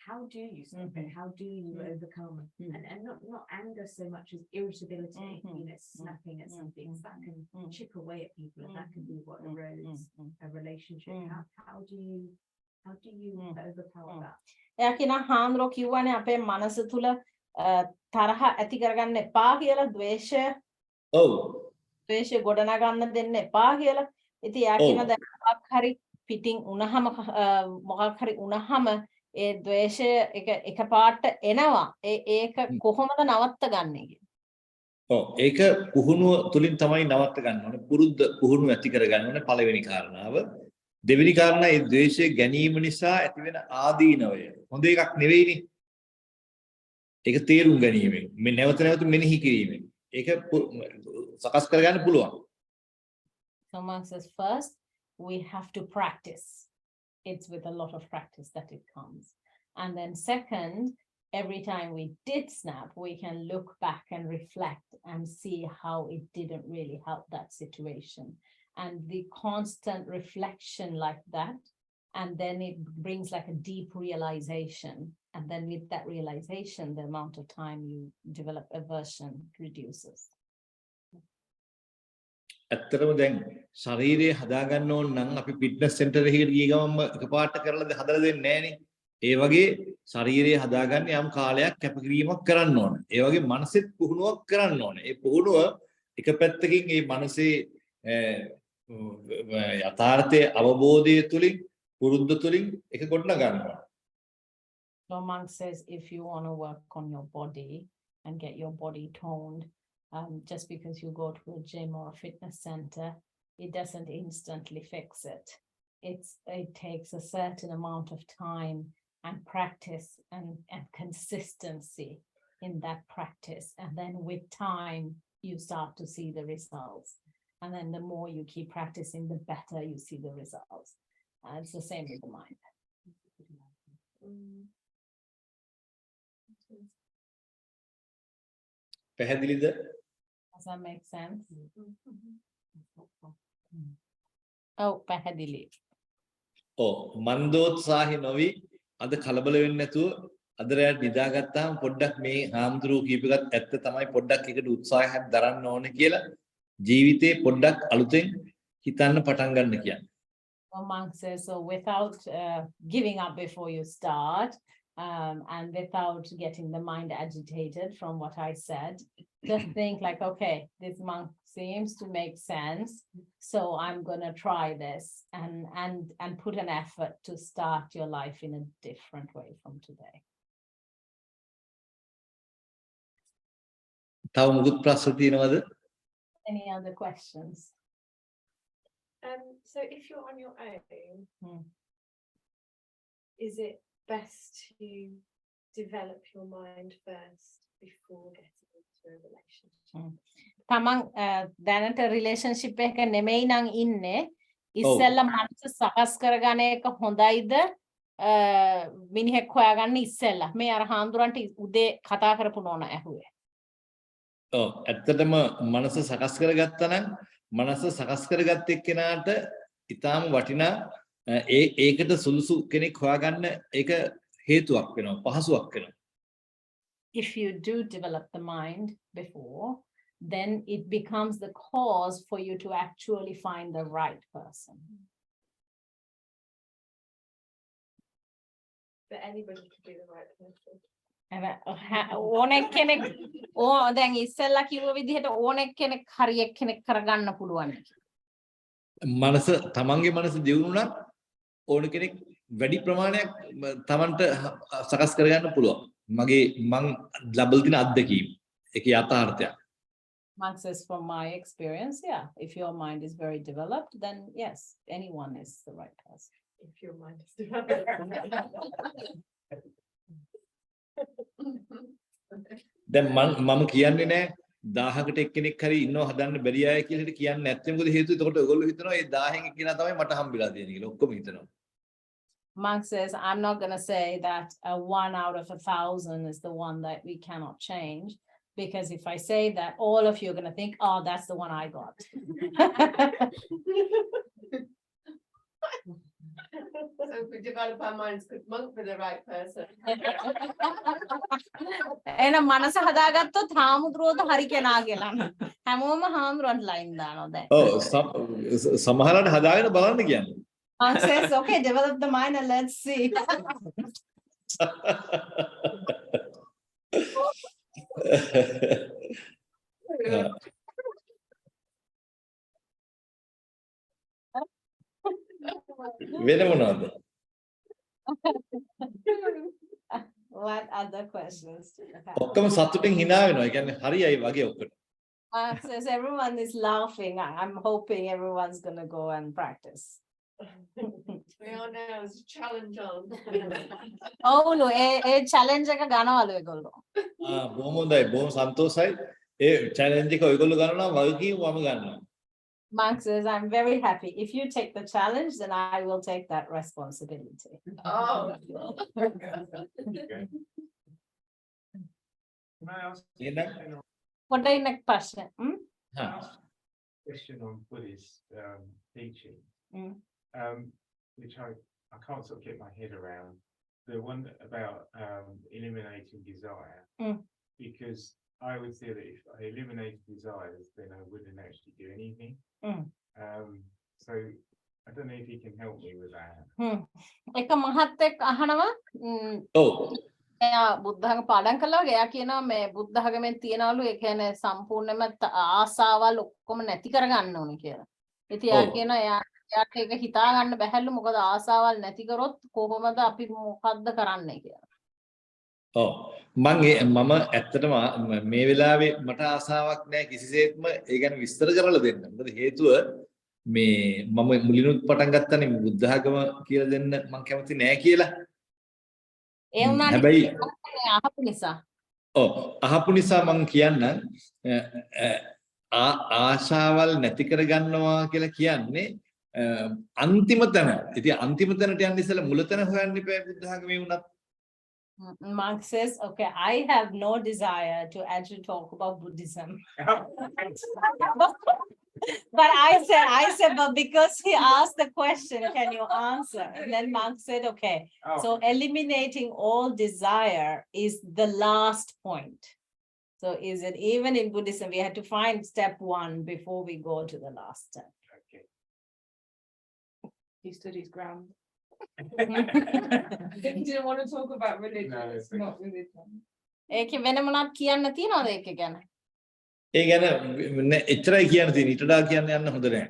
how do you stop it? How do you overcome and not anger so much as irritability, snapping at something that can chip away at people, and that can be what erodes a relationship. How do you overpower that? එයා කියන හාන්දරෝ කිව්වනේ අපේ මනස තුල තරහ ඇති කරගන්න එපා කියලා ඔව් ද්වේෂය ගොඩනගන්න දෙන්න එපා කියලා. ඉතින් එයා කියන දැන් මොකක් හරි පිටින් උනහම මොකක් හරි උනහම ඒ ද්වේෂය එකපාරට එනවා. ඒක කොහොමද නවත්ත ගන්නෙ කියලා. ඔව් ඒක පුහුණුව තුලින් තමයි නවත්ත ගන්න ඕනේ. පුරුද්ද පුහුණුව ඇති කර ගන්න ඕනේ පළවෙනි කාරණාව. දෙවෙනි කාරණා ඒ ද්වේෂය ගැනීම නිසා ඇතිවෙන ආදීනවය හොඳ එකක් නෙවෙයිනේ. ඒක තේරුම් ගැනීමෙන් මේ නැවත නැවත මෙනෙහි කිරීමෙන් ඒක සකස් කරගන්න පුළුවන්. So Mark says, first we have to practice. It's with a lot of practice that it comes. And then second, every time we did snap, we can look back and reflect and see how it didn't really help that situation. And the constant reflection like that, and then it brings like a deep realization. And then with that realization, the amount of time you develop aversion reduces. ඇත්තටම දැන් ශරීරය හදාගන්න ඕන නම් අපි fitness centre එකකට ගිය ගමන්ම එකපාරට කරලා හදලා දෙන්නේ නැහනේ. ඒ වගේ ශරීරය හදාගන්න යම් කාලයක් කැපකිරීමක් කරන්න ඕන. ඒ වගේ මනසෙත් පුහුණුවක් කරන්න ඕන. ඒ පුහුණුව එක පැත්තකින් මේ මනසේ යථාර්ථයේ අවබෝධය තුලින් පුරුද්ද තුලින් එක ගොඩනගා ගන්නවා. So Monk says, if you want to work on your body and get your body toned, just because you go to a gym or a fitness center, it doesn't instantly fix it. It takes a certain amount of time and practice and consistency in that practice. And then with time, you start to see the results. And then the more you keep practicing, the better you see the results. It's the same with the mind. පැහැදිලිද? Does that make sense? Oh, පැහැදිලි. ඔව් මන්දෝත්සාහි නොවි අද කලබල වෙන්නේ නැතුව අද රැට නිදාගත්තාම පොඩ්ඩක් මේ හාමුදුරුවෝ කීප එකත් ඇත්ත තමයි පොඩ්ඩක් එකට උත්සාහයක් දරන්න ඕනේ කියලා ජීවිතේ පොඩ්ඩක් අලුතෙන් හිතන්න පටන් ගන්න කියන්නේ. A monk says, so without giving up before you start, and without getting the mind agitated from what I said, just think like, okay, this monk seems to make sense, so I'm gonna try this and put an effort to start your life in a different way from today. තව මුකුත් ප්‍රශ්න තියෙනවද? Any other questions? So if you're on your own, is it best to develop your mind first before getting into a relationship? තමන් දැනට relationship එක නෙමෙයි නම් ඉන්නේ ඉස්සෙල්ලා මනස සකස් කරගන්න එක හොඳයිද මිනිහෙක් හොයාගන්න ඉස්සෙල්ලා මේ අර හාමුදුරන්ට උදේ කතා කරපු නෝන ඇහුවේ. ඔව් ඇත්තටම මනස සකස් කරගත්තා නම් මනස සකස් කරගත්ත එක්කෙනාට ඊටාම වටිනා ඒකට සුදුසු කෙනෙක් හොයාගන්න ඒක හේතුවක් වෙනවා පහසුවක් වෙනවා. If you do develop the mind before, then it becomes the cause for you to actually find the right person. But anybody could be the right person. ඕනෙක් කෙනෙක් දැන් ඉස්සෙල්ලා කිව්ව විදිහට ඕනෙක් කෙනෙක් හරියක් කෙනෙක් කරගන්න පුළුවන්. මනස තමන්ගේ මනස දියුණු නම් ඕන කෙනෙක් වැඩි ප්‍රමාණයක් තමන්ට සකස් කරගන්න පුළුවන්. මගේ මං ලබලා තියෙන අත්දැකීම ඒක යථාර්ථයක්. Mark says, from my experience, yeah, if your mind is very developed, then yes, anyone is the right person. If your mind is developed. දැන් මම කියන්නේ නෑ 1000කට එක්කෙනෙක් හරි ඉන්නව හදන්න බැරි අය කියලා හිත කියන්නේ නැත්නම් මොකද හේතුව? එතකොට ඔයගොල්ලෝ හිතනවා මේ 1000න් එක්කෙනා තමයි මට හම්බෙලා තියෙන්නේ කියලා ඔක්කොම හිතනවා. Mark says, I'm not going to say that 1 out of 1,000 is the one that we cannot change, because if I say that, all of you are going to think, oh, that's the one I got. So if we develop our minds, could monk for the right person? එහෙනම් මනස හදාගත්තොත් හාමුදුරුවෝද හරි කෙනා කියලා. හැමෝම හාමුදුරුවන්ට line දානවා දැන්. ඔව් සමහරවිට හදාගෙන බලන්න කියන්නේ. Mark says, okay, develop the mind and let's see. වෙන මොනවද? What other questions? ඔක්කොම සතුටින් hina වෙනවා. ඒ කියන්නේ හරියයි වගේ ඔක්කොට. Mark says everyone is laughing. I'm hoping everyone's going to go and practice. We are now as a challenge on. Oh no, a challenge එක ගන්නවලු ඒගොල්ලෝ. බොහොම හොඳයි. බොහොම සන්තෝෂයි. ඒ challenge එක ඔයගොල්ලෝ ගන්නවා වගකීම මම ගන්නවා. Mark says, I'm very happy. If you take the challenge, then I will take that responsibility. Oh. Can I ask එහෙනම් What the next question? හා question on Buddhist teaching? Mm. Which I can't sort of get my head around. The one about eliminating desire. Because I would say that if I eliminate desires, then I wouldn't actually do anything. So I don't know if you can help me with that. එක මහත්තයෙක් අහනවා ඔව් එයා බුද්ධඝම පාඩම් කළා වගේ එයා කියනවා මේ බුද්ධඝමෙන් තියනවලු ඒ කියන්නේ සම්පූර්ණයෙන්ම ආසාවල් ඔක්කොම නැති කරගන්න ඕනේ කියලා. ඉතින් එයා කියනවා එයාට ඒක හිතා ගන්න බැහැලු මොකද ආසාවල් නැති කරොත් කොහොමද අපි මොකද්ද කරන්නේ කියලා. ඔව් මම ඇත්තටම මේ වෙලාවේ මට ආසාවක් නැහැ කිසිසේත්ම ඒ ගැන විස්තර කරලා දෙන්න. මොකද හේතුව මේ මම මුලිනුත් පටන් ගත්තනේ බුද්ධ ආගම කියලා දෙන්න මම කැමති නැහැ කියලා. ඒ වුණානේ හැබැයි අහපු නිසා. ඔව් අහපු නිසා මම කියන්නම් ආශාවල් නැති කරගන්නවා කියලා කියන්නේ අන්තිම තැන. ඉතින් අන්තිම තැනට යන්න ඉස්සෙල්ලා මුල තැන හොයන්න ඉපේ බුද්ධ ආගමේ වුණත්. Mark says, okay, I have no desire to actually talk about Buddhism. But I said, but because he asked the question, can you answer? And then Mark said, okay, so eliminating all desire is the last point. So is it even in Buddhism, we had to find step 1 before we go to the last step. Okay. He stood his ground. He didn't want to talk about religion. No, It's it's- not religion. ඒකේ වෙන මොනවද කියන්න තියනවද ඒක ගැන? ඒ ගැන එච්චරයි කියන්න තියෙන. ඊට වඩා කියන්න යන්න හොඳ නැහැ.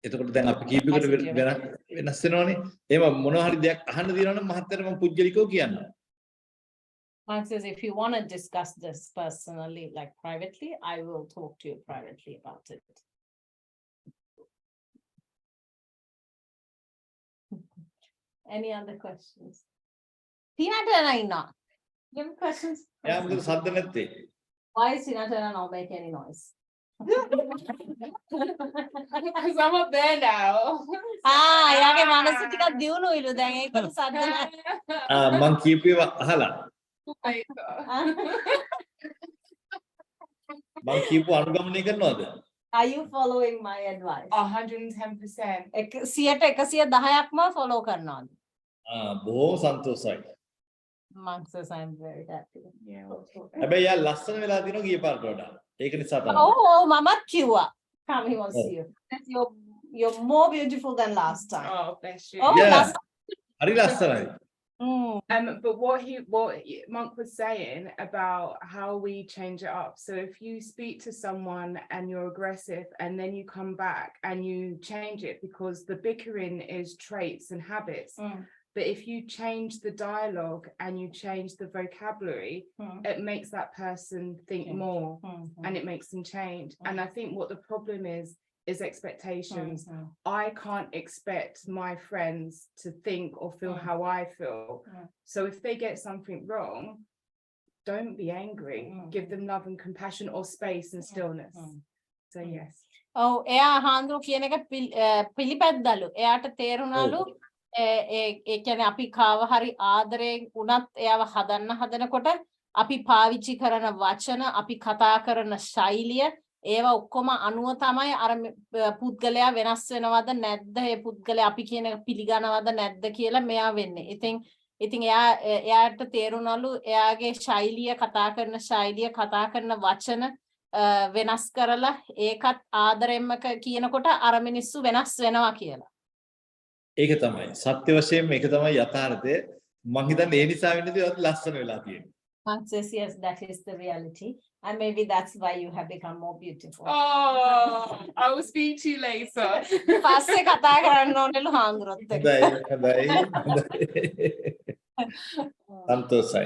එතකොට දැන් අපි කීපයකට වෙනස් වෙනවනේ. එහෙම මොනවා හරි දෙයක් අහන්න දිනවනම් මහත්තයාට මම පුජ්‍යලිකව කියන්නම්. Mark says, if you want to discuss this personally, like privately, I will talk to you privately about it. Any other questions? Tina, you have questions? එයා මොකද සද්ද නැත්තේ? Why is Tina not making any noise? Because I'm up there now. එයාගේ මනස ටිකක් දියුණුයිලු දැන් ඒකට සද්ද නැහැ. මං කියපේවා අහලා. මං කියපු අනුගමනය කරනවද? Are you following my advice? 110%. 110%ක්ම follow කරනවද? බොහොම සන්තෝෂයි. Mark says, I'm very happy. Yeah. හැබැයි යා ලස්සන වෙලා දිනවා ගිය පාරට වඩා. ඒක නිසා තමයි. Oh, mama't කිව්වා. Come, he wants to see you. You're more beautiful than last time. Oh, bless you. Oh, Yeah. last හරි ලස්සනයි. But what Monk was saying about how we change it up. So if you speak to someone and you're aggressive and then you come back and you change it because the bickering is traits and habits. But if you change the dialogue and you change the vocabulary, it makes that person think more and it makes them change. And I think what the problem is expectations. I can't expect my friends to think or feel how I feel. So if they get something wrong, don't be angry. Give them love and compassion or space and stillness. So yes. Oh, එයා හාන්දුරු කියන එක පිළිපැද්දලු. එයාට තේරුණලු ඒ කියන්නේ අපි කාව හරි ආදරයෙන් උනත් එයාව හදන්න හදනකොට අපි පාවිච්චි කරන වචන, අපි කතා කරන ශෛලිය, ඒවා ඔක්කොම අනුව තමයි අර පුද්ගලයා වෙනස් වෙනවද නැද්ද, ඒ පුද්ගලයා අපි කියන එක පිළිගනවද නැද්ද කියලා මෙයා වෙන්නේ. ඉතින් එයාට තේරුණලු එයාගේ ශෛලිය, කතා කරන ශෛලිය, කතා කරන වචන වෙනස් කරලා ඒකත් ආදරෙන්ම කියනකොට අර මිනිස්සු වෙනස් වෙනවා කියලා. ඒක තමයි. සත්‍ය වශයෙන්ම ඒක තමයි යථාර්ථය. මං හිතන්නේ ඒ නිසා වෙන්නේ ඒවත් ලස්සන වෙලා තියෙන්නේ. Mark says, yes, that is the reality. And maybe that's why you have become more beautiful. Oh, I will speak to you later. පස්සේ කතා කරන්න ඕනෙලු හාන්දුරුවොත් එක්ක. හොඳයි. සන්තෝෂයි.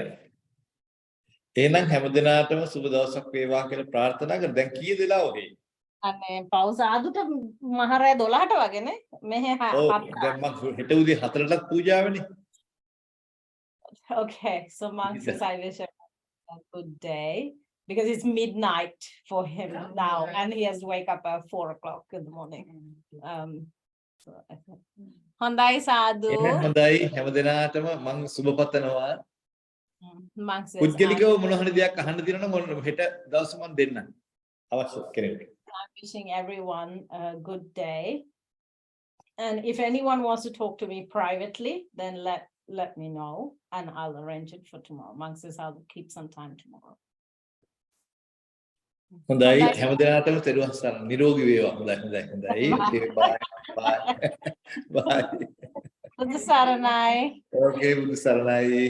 එහෙනම් හැමදිනාටම සුබ දවසක් වේවා කියලා ප්‍රාර්ථනා කර. දැන් කීයද වෙලා ඔහේ? අනේ පවුස ආදුට මහරය 12ට වගේනේ. මෙහෙ දැන් මම හෙට උදේ 4ටත් පූජාවනේ. Okay, so Mark says, I wish everyone a good day because it's midnight for him now and he has to wake up at 4 o'clock in the morning. So I think හොඳයි සාදු. හොඳයි හැමදිනාටම මම සුබ පතනවා. Mark says, පුද්ගලිකව මොන හරි දෙයක් අහන්න දිනන මොන හෙට දවස් මම දෙන්නම්. අවශ්‍ය කෙනෙකුට. I'm wishing everyone a good day. And if anyone wants to talk to me privately, then let me know and I'll arrange it for tomorrow. Monk says I'll keep some time tomorrow. හොඳයි හැමදෙනාටම තෙරුවන් සරණයි. නිරෝගී වේවා. හොඳයි. Okay, bye. Bye. Buddha Saranai. Okay, බුදු සරණයි.